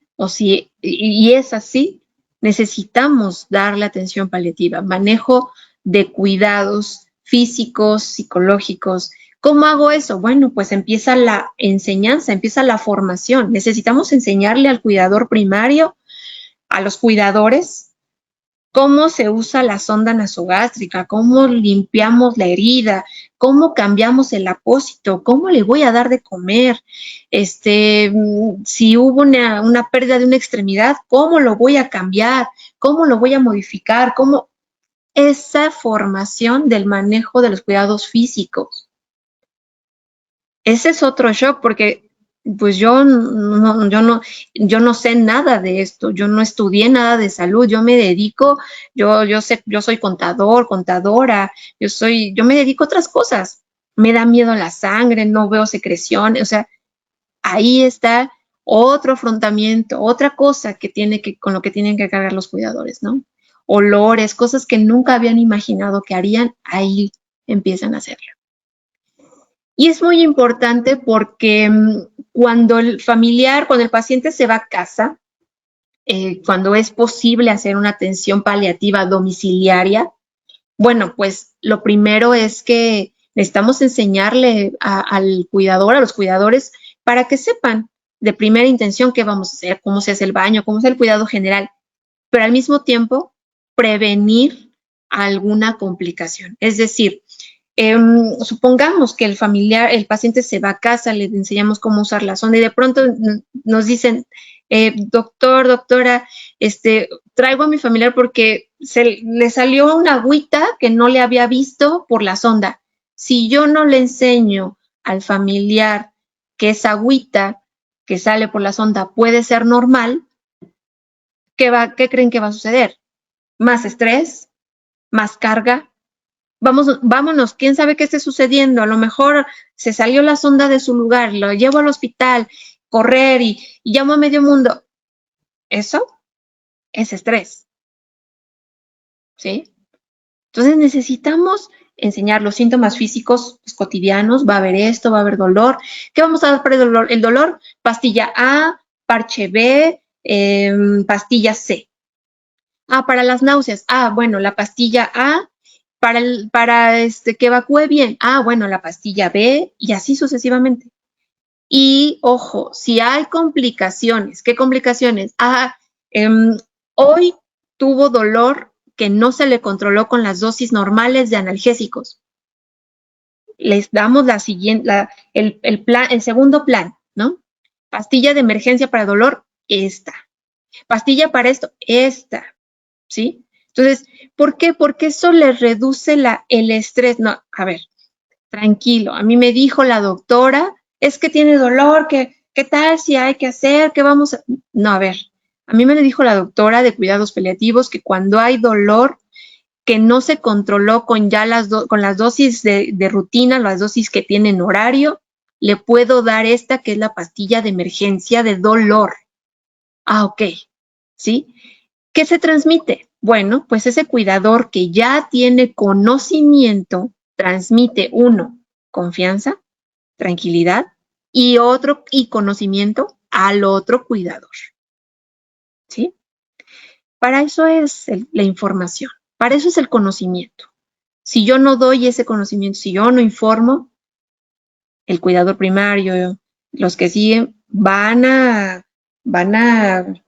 y es así, necesitamos darle atención paliativa, manejo de cuidados físicos, psicológicos. ¿Cómo hago eso? Bueno, pues empieza la enseñanza, empieza la formación. Necesitamos enseñarle al cuidador primario, a los cuidadores, cómo se usa la sonda nasogástrica, cómo limpiamos la herida, cómo cambiamos el apósito, cómo le voy a dar de comer, si hubo una pérdida de una extremidad, cómo lo voy a cambiar, cómo lo voy a modificar, cómo esa formación del manejo de los cuidados físicos. Ese es otro shock porque pues yo no sé nada de esto, yo no estudié nada de salud, yo me dedico, yo soy contador, contadora, yo me dedico a otras cosas. Me da miedo la sangre, no veo secreciones, o sea, ahí está otro afrontamiento, otra cosa con lo que tienen que cargar los cuidadores, ¿no? Olores, cosas que nunca habían imaginado que harían, ahí empiezan a hacerlo. Y es muy importante porque cuando el paciente se va a casa, cuando es posible hacer una atención paliativa domiciliaria, bueno, pues lo primero es que necesitamos enseñarle al cuidador, a los cuidadores, para que sepan de primera intención qué vamos a hacer, cómo se hace el baño, cómo se hace el cuidado general, pero al mismo tiempo prevenir alguna complicación. Es decir, supongamos que el paciente se va a casa, le enseñamos cómo usar la sonda y de pronto nos dicen, doctora, traigo a mi familiar porque le salió una agüita que no le había visto por la sonda. Si yo no le enseño al familiar que esa agüita que sale por la sonda puede ser normal, ¿qué creen que va a suceder? ¿Más estrés? ¿Más carga? Vámonos, quién sabe qué esté sucediendo, a lo mejor se salió la sonda de su lugar, lo llevo al hospital, correr y llamo a medio mundo. Eso es estrés, ¿sí? Entonces necesitamos enseñar los síntomas físicos cotidianos, va a haber esto, va a haber dolor. ¿Qué vamos a dar para el dolor? El dolor, pastilla A, parche B, pastilla C. Para las náuseas, bueno, la pastilla A para que evacúe bien, bueno, la pastilla B y así sucesivamente. Y ojo, si hay complicaciones, ¿qué complicaciones? Hoy tuvo dolor que no se le controló con las dosis normales de analgésicos. Les damos el segundo plan, ¿no? Pastilla de emergencia para dolor, esta. Pastilla para esto, esta, ¿sí? Entonces, ¿por qué? Porque eso le reduce el estrés. No, a ver, tranquilo. A mí me dijo la doctora, es que tiene dolor, ¿qué tal si hay que hacer? ¿Qué vamos a...? No, a ver, a mí me le dijo la doctora de cuidados paliativos que cuando hay dolor que no se controló con las dosis de rutina, las dosis que tienen horario, le puedo dar esta que es la pastilla de emergencia de dolor. Ok, ¿sí? ¿Qué se transmite? Bueno, pues ese cuidador que ya tiene conocimiento transmite confianza, tranquilidad y conocimiento al otro cuidador. ¿Sí? Para eso es la información, para eso es el conocimiento. Si yo no doy ese conocimiento, si yo no informo, el cuidador primario, los que siguen, van a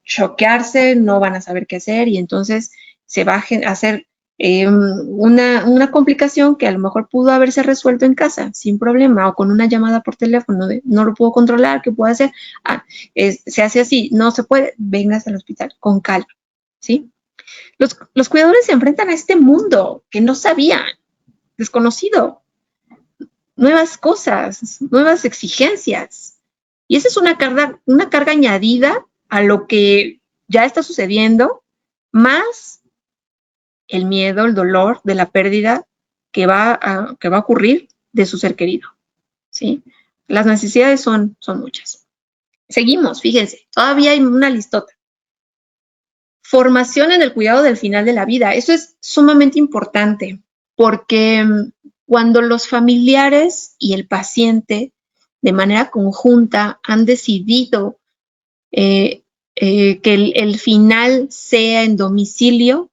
choquearse, no van a saber qué hacer y entonces se va a hacer una complicación que a lo mejor pudo haberse resuelto en casa sin problema o con una llamada por teléfono de no lo puedo controlar, ¿qué puedo hacer? Se hace así, no se puede, vengas al hospital con calma, ¿sí? Los cuidadores se enfrentan a este mundo que no sabían, desconocido, nuevas cosas, nuevas exigencias. Y esa es una carga añadida a lo que ya está sucediendo, más el miedo, el dolor de la pérdida que va a ocurrir de su ser querido, ¿sí? Las necesidades son muchas. Seguimos, fíjense, todavía hay una listota. Formación en el cuidado del final de la vida. Eso es sumamente importante porque cuando los familiares y el paciente de manera conjunta han decidido que el final sea en domicilio,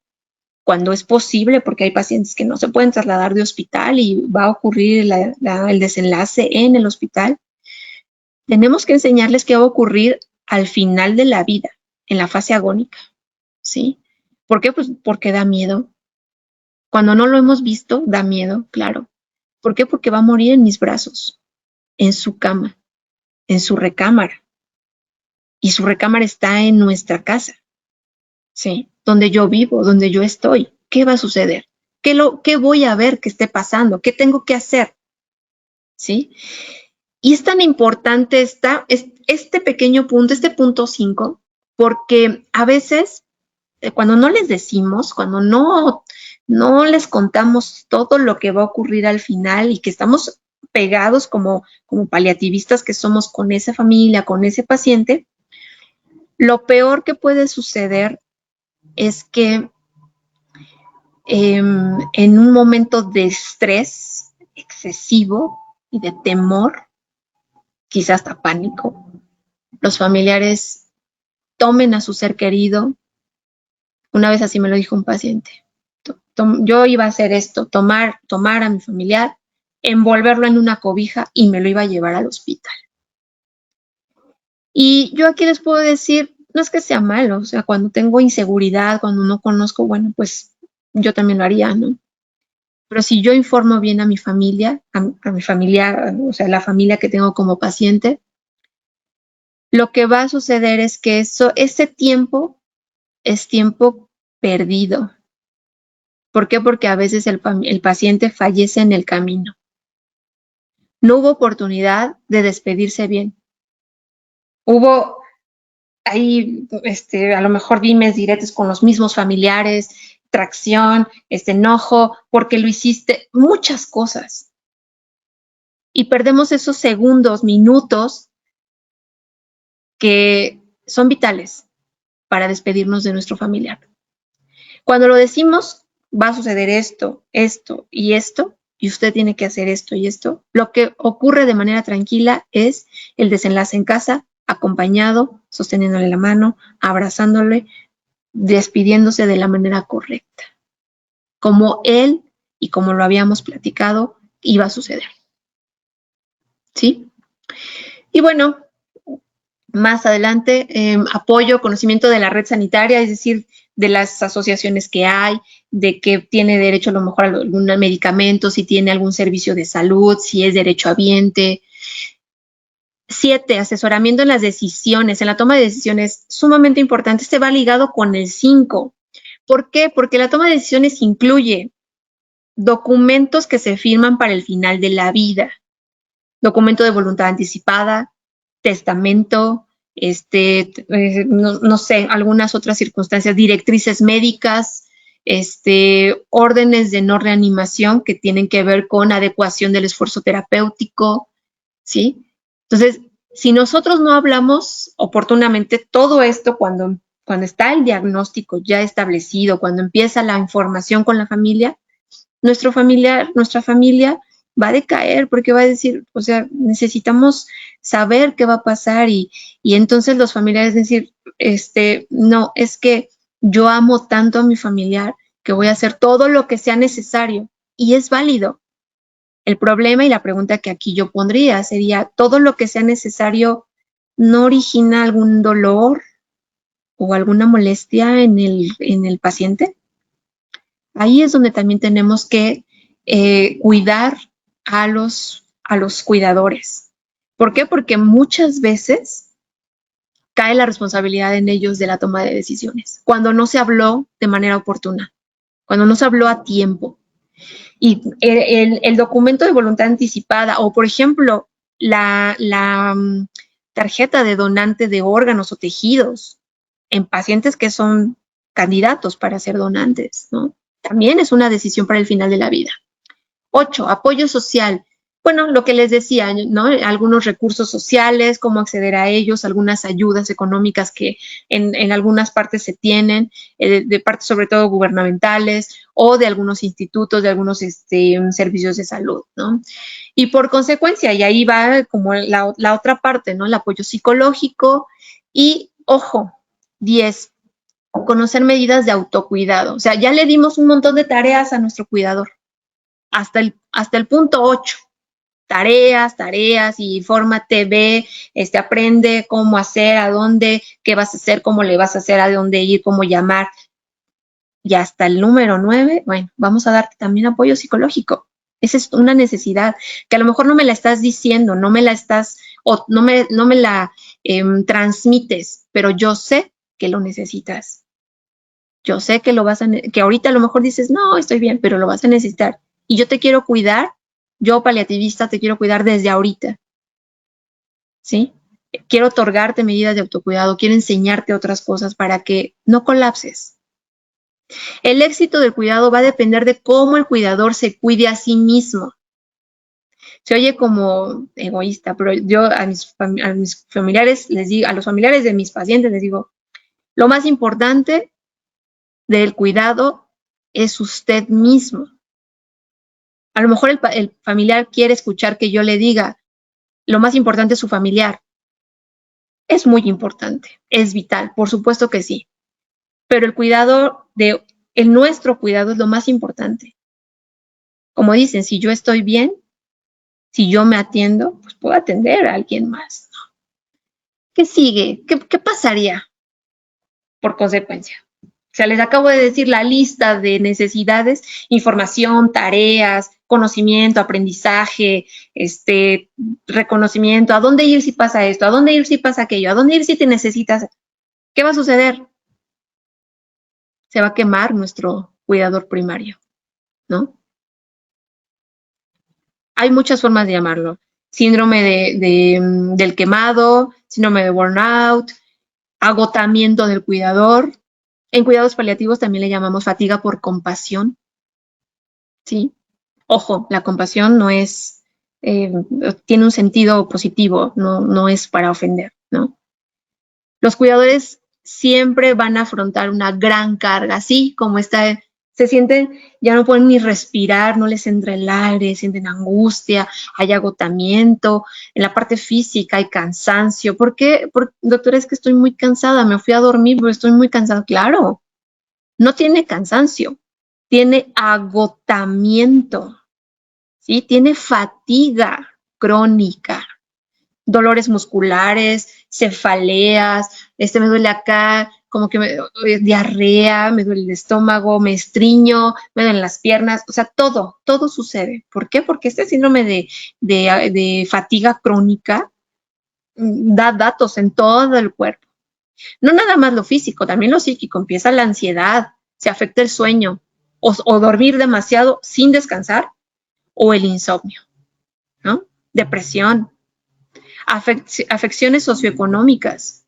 cuando es posible, porque hay pacientes que no se pueden trasladar de hospital y va a ocurrir el desenlace en el hospital, tenemos que enseñarles qué va a ocurrir al final de la vida, en la fase agónica, ¿sí? ¿Por qué? Pues porque da miedo. Cuando no lo hemos visto, da miedo, claro. ¿Por qué? Porque va a morir en mis brazos, en su cama, en su recámara. Y su recámara está en nuestra casa, ¿sí? Donde yo vivo, donde yo estoy. ¿Qué va a suceder? ¿Qué voy a ver que esté pasando? ¿Qué tengo que hacer? ¿Sí? Y es tan importante este pequeño punto, este punto 5, porque a veces cuando no les decimos, cuando no les contamos todo lo que va a ocurrir al final y que estamos pegados como paliativistas que somos con esa familia, con ese paciente, lo peor que puede suceder es que en un momento de estrés excesivo y de temor, quizás hasta pánico, los familiares tomen a su ser querido. Una vez así me lo dijo un paciente. Yo iba a hacer esto, tomar a mi familiar, envolverlo en una cobija y me lo iba a llevar al hospital. Y yo aquí les puedo decir, no es que sea malo, o sea, cuando tengo inseguridad, cuando no conozco, bueno, pues yo también lo haría, ¿no? Pero si yo informo bien a mi familia, a mi familia, o sea, la familia que tengo como paciente, lo que va a suceder es que ese tiempo es tiempo perdido. ¿Por qué? Porque a veces el paciente fallece en el camino. No hubo oportunidad de despedirse bien. Hubo ahí, a lo mejor dimes, diretes con los mismos familiares, tracción, enojo, porque lo hiciste, muchas cosas. Y perdemos esos segundos, minutos que son vitales para despedirnos de nuestro familiar. Cuando lo decimos, va a suceder esto, esto y esto, y usted tiene que hacer esto y esto, lo que ocurre de manera tranquila es el desenlace en casa, acompañado, sosteniéndole la mano, abrazándole, despidiéndose de la manera correcta, como él y como lo habíamos platicado, iba a suceder. ¿Sí? Y bueno, más adelante, apoyo, conocimiento de la red sanitaria, es decir, de las asociaciones que hay, de que tiene derecho a lo mejor a algún medicamento, si tiene algún servicio de salud, si es derechohabiente. 7, asesoramiento en las decisiones, en la toma de decisiones, sumamente importante. Este va ligado con el 5. ¿Por qué? Porque la toma de decisiones incluye documentos que se firman para el final de la vida, documento de voluntad anticipada, testamento, no sé, algunas otras circunstancias, directrices médicas, órdenes de no reanimación que tienen que ver con adecuación del esfuerzo terapéutico, ¿sí? Entonces, si nosotros no hablamos oportunamente todo esto cuando está el diagnóstico ya establecido, cuando empieza la información con la familia, nuestra familia va a decaer porque va a decir, o sea, necesitamos saber qué va a pasar y entonces los familiares decir, no, es que yo amo tanto a mi familiar que voy a hacer todo lo que sea necesario y es válido. El problema y la pregunta que aquí yo pondría sería, ¿todo lo que sea necesario no origina algún dolor o alguna molestia en el paciente? Ahí es donde también tenemos que cuidar a los cuidadores. ¿Por qué? Porque muchas veces cae la responsabilidad en ellos de la toma de decisiones, cuando no se habló de manera oportuna, cuando no se habló a tiempo. Y el documento de voluntad anticipada o, por ejemplo, la tarjeta de donante de órganos o tejidos en pacientes que son candidatos para ser donantes, ¿no? También es una decisión para el final de la vida. 8, apoyo social. Bueno, lo que les decía, ¿no? Algunos recursos sociales, cómo acceder a ellos, algunas ayudas económicas que en algunas partes se tienen, de partes sobre todo gubernamentales o de algunos institutos, de algunos servicios de salud, ¿no? Y por consecuencia, y ahí va como la otra parte, ¿no? El apoyo psicológico y, ojo, 10, conocer medidas de autocuidado. O sea, ya le dimos un montón de tareas a nuestro cuidador, hasta el punto 8. Tareas, y fórmate, ve, aprende cómo hacer, a dónde, qué vas a hacer, cómo le vas a hacer, a dónde ir, cómo llamar. Y hasta el número 9, bueno, vamos a darte también apoyo psicológico. Esa es una necesidad que a lo mejor no me la estás diciendo, no me la estás, o no me la transmites, pero yo sé que lo necesitas. Yo sé que que ahorita a lo mejor dices, no, estoy bien, pero lo vas a necesitar. Y yo te quiero cuidar, yo paliativista te quiero cuidar desde ahorita, ¿sí? Quiero otorgarte medidas de autocuidado, quiero enseñarte otras cosas para que no colapses. El éxito del cuidado va a depender de cómo el cuidador se cuide a sí mismo. Se oye como egoísta, pero yo a mis familiares les digo, a los familiares de mis pacientes les digo, lo más importante del cuidado es usted mismo. A lo mejor el familiar quiere escuchar que yo le diga, lo más importante es su familiar. Es muy importante, es vital, por supuesto que sí. Pero nuestro cuidado es lo más importante. Como dicen, si yo estoy bien, si yo me atiendo, pues puedo atender a alguien más, ¿no? ¿Qué sigue? ¿Qué pasaría por consecuencia? O sea, les acabo de decir la lista de necesidades, información, tareas, conocimiento, aprendizaje, reconocimiento, a dónde ir si pasa esto, a dónde ir si pasa aquello, a dónde ir si te necesitas. ¿Qué va a suceder? Se va a quemar nuestro cuidador primario, ¿no? Hay muchas formas de llamarlo. Síndrome del quemado, síndrome de burnout, agotamiento del cuidador. En cuidados paliativos también le llamamos fatiga por compasión, ¿sí? Ojo, la compasión no es, tiene un sentido positivo, no es para ofender, ¿no? Los cuidadores siempre van a afrontar una gran carga, así como se sienten, ya no pueden ni respirar, no les entra el aire, sienten angustia, hay agotamiento, en la parte física hay cansancio. ¿Por qué? Doctora, es que estoy muy cansada, me fui a dormir, pero estoy muy cansada. Claro, no tiene cansancio, tiene agotamiento, ¿sí? Tiene fatiga crónica, dolores musculares, cefaleas, me duele acá, como que diarrea, me duele el estómago, me estriño, me duelen las piernas, o sea, todo sucede. ¿Por qué? Porque este síndrome de fatiga crónica da datos en todo el cuerpo. No nada más lo físico, también lo psíquico. Empieza la ansiedad, se afecta el sueño, o dormir demasiado sin descansar, o el insomnio, ¿no? Depresión, afecciones socioeconómicas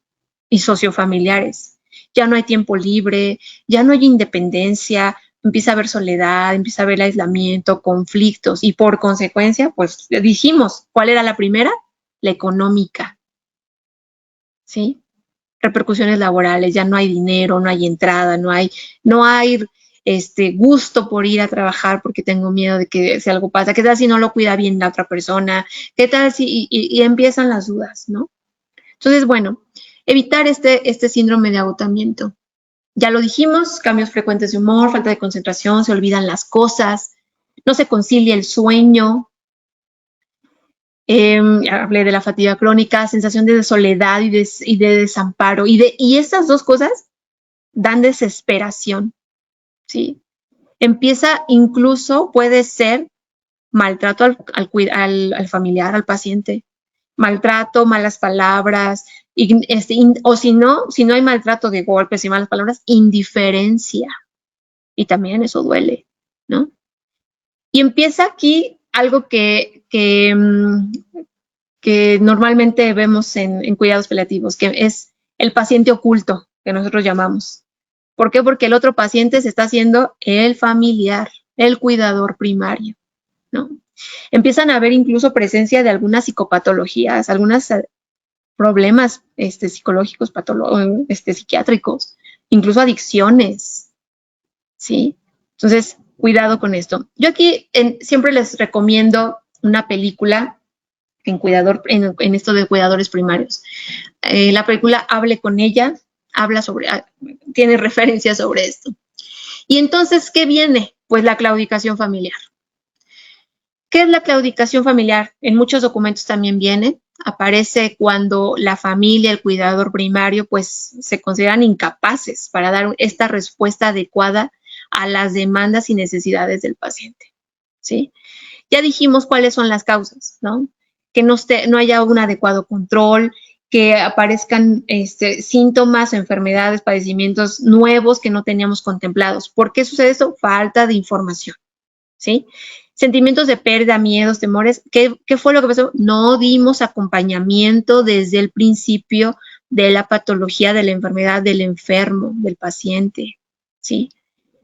y sociofamiliares. Ya no hay tiempo libre, ya no hay independencia, empieza a haber soledad, empieza a haber aislamiento, conflictos y por consecuencia, pues dijimos, ¿cuál era la primera? La económica, ¿sí? Repercusiones laborales, ya no hay dinero, no hay entrada, no hay gusto por ir a trabajar porque tengo miedo de que si algo pasa, ¿qué tal si no lo cuida bien la otra persona? ¿Qué tal si, y empiezan las dudas, ¿no? Entonces, bueno, evitar este síndrome de agotamiento. Ya lo dijimos, cambios frecuentes de humor, falta de concentración, se olvidan las cosas, no se concilia el sueño, hablé de la fatiga crónica, sensación de soledad y de desamparo, y estas dos cosas dan desesperación, ¿sí? Empieza incluso, puede ser maltrato al familiar, al paciente, maltrato, malas palabras, o si no hay maltrato de golpes y malas palabras, indiferencia. Y también eso duele, ¿no? Y empieza aquí algo que normalmente vemos en cuidados paliativos, que es el paciente oculto, que nosotros llamamos. ¿Por qué? Porque el otro paciente se está haciendo el familiar, el cuidador primario, ¿no? Empiezan a haber incluso presencia de algunas psicopatologías, algunos problemas psicológicos, psiquiátricos, incluso adicciones, ¿sí? Entonces, cuidado con esto. Yo aquí siempre les recomiendo una película en esto de cuidadores primarios. La película Hable con ella, tiene referencias sobre esto. Y entonces, ¿qué viene? Pues la claudicación familiar. ¿Qué es la claudicación familiar? En muchos documentos también viene. Aparece cuando la familia, el cuidador primario, pues se consideran incapaces para dar esta respuesta adecuada a las demandas y necesidades del paciente, ¿sí? Ya dijimos cuáles son las causas, ¿no? Que no haya un adecuado control, que aparezcan síntomas, enfermedades, padecimientos nuevos que no teníamos contemplados. ¿Por qué sucede esto? Falta de información, ¿sí? Sentimientos de pérdida, miedos, temores. ¿Qué fue lo que pasó? No dimos acompañamiento desde el principio de la patología, de la enfermedad del enfermo, del paciente, ¿sí?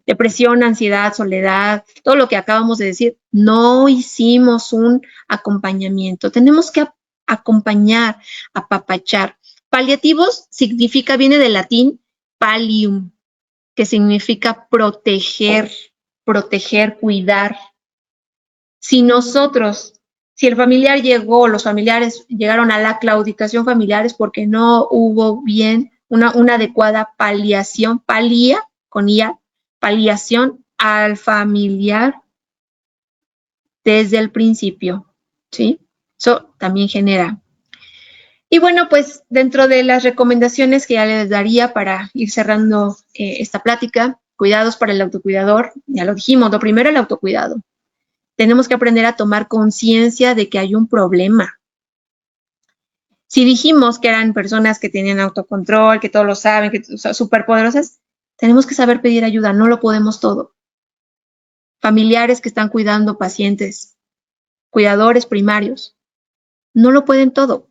Depresión, ansiedad, soledad, todo lo que acabamos de decir, no hicimos un acompañamiento. Tenemos que acompañar, apapachar. Paliativos viene del latín pallium, que significa proteger, cuidar. Si el familiar llegó, los familiares llegaron a la claudicación familiar es porque no hubo bien una adecuada paliación, con IA, paliación al familiar desde el principio, ¿sí? Eso también genera. Y bueno, pues dentro de las recomendaciones que ya les daría para ir cerrando esta plática, cuidados para el autocuidador, ya lo dijimos, lo primero el autocuidado. Tenemos que aprender a tomar conciencia de que hay un problema. Si dijimos que eran personas que tenían autocontrol, que todo lo saben, que son superpoderosas, tenemos que saber pedir ayuda, no lo podemos todo. Familiares que están cuidando pacientes, cuidadores primarios, no lo pueden todo.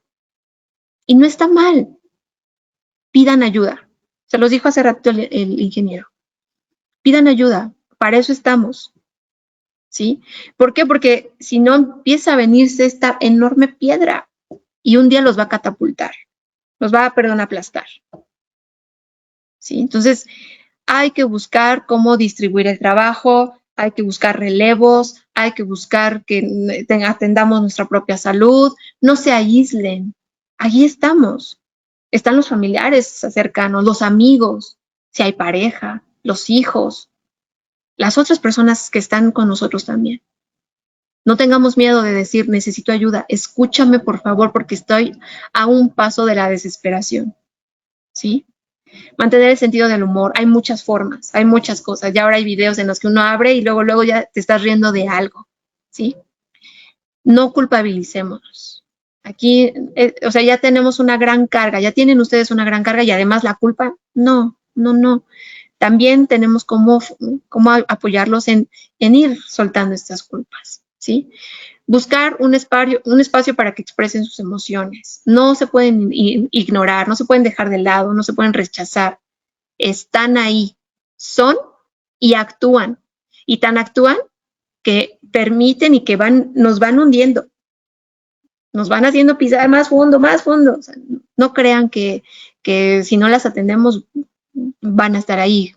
Y no está mal. Pidan ayuda. Se los dijo hace rato el ingeniero. Pidan ayuda, para eso estamos. ¿Sí? ¿Por qué? Porque si no empieza a venirse esta enorme piedra y un día los va a catapultar, los va a, aplastar. ¿Sí? Entonces, hay que buscar cómo distribuir el trabajo, hay que buscar relevos, hay que buscar que atendamos nuestra propia salud, no se aíslen, allí estamos. Están los familiares cercanos, los amigos, si hay pareja, los hijos, las otras personas que están con nosotros también. No tengamos miedo de decir, necesito ayuda, escúchame por favor porque estoy a un paso de la desesperación, ¿sí? Mantener el sentido del humor, hay muchas formas, hay muchas cosas, ya ahora hay videos en los que uno abre y luego ya te estás riendo de algo, ¿sí? No culpabilicemos. Aquí, ya tenemos una gran carga, ya tienen ustedes una gran carga y además la culpa, no. También tenemos cómo apoyarlos en ir soltando estas culpas, ¿sí? Buscar un espacio para que expresen sus emociones. No se pueden ignorar, no se pueden dejar de lado, no se pueden rechazar. Están ahí, son y actúan. Y tan actúan que permiten y que nos van hundiendo. Nos van haciendo pisar más fondo, más fondo. O sea, no crean que si no las atendemos van a estar ahí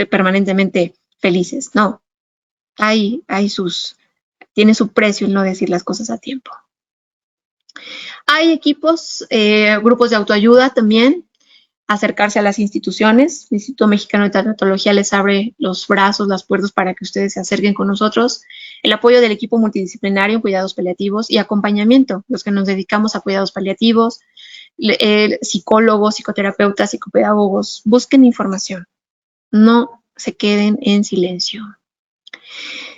permanentemente felices. No, tiene su precio el no decir las cosas a tiempo. Hay equipos, grupos de autoayuda también, acercarse a las instituciones. El Instituto Mexicano de Tanatología les abre los brazos, las puertas para que ustedes se acerquen con nosotros. El apoyo del equipo multidisciplinario en cuidados paliativos y acompañamiento, los que nos dedicamos a cuidados paliativos, psicólogos, psicoterapeutas, psicopedagogos, busquen información. No se queden en silencio.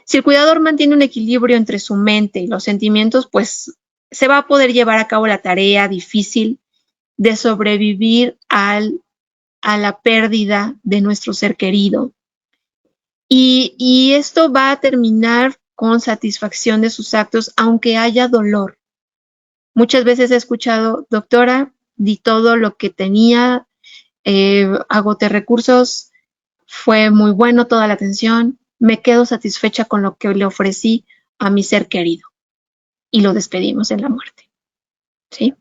Si el cuidador mantiene un equilibrio entre su mente y los sentimientos, pues se va a poder llevar a cabo la tarea difícil de sobrevivir a la pérdida de nuestro ser querido. Y esto va a terminar con satisfacción de sus actos, aunque haya dolor. Muchas veces he escuchado, doctora, di todo lo que tenía, agoté recursos, fue muy bueno toda la atención, me quedo satisfecha con lo que le ofrecí, a mi ser querido y lo despedimos en la muerte. ¿Sí?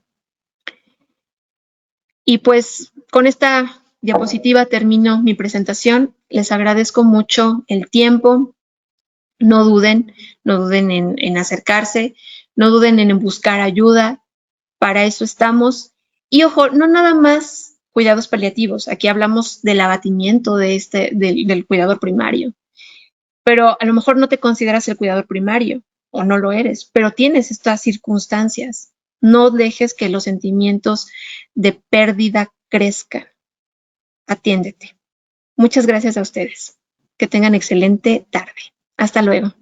Y pues con esta diapositiva termino mi presentación. Les agradezco mucho el tiempo. No duden en acercarse, no duden en buscar ayuda. Para eso estamos. Y ojo, no nada más cuidados paliativos. Aquí hablamos del abatimiento del cuidador primario. Pero a lo mejor no te consideras el cuidador primario o no lo eres, pero tienes estas circunstancias. No dejes que los sentimientos de pérdida crezcan. Atiéndete. Muchas gracias a ustedes. Que tengan excelente tarde. Hasta luego.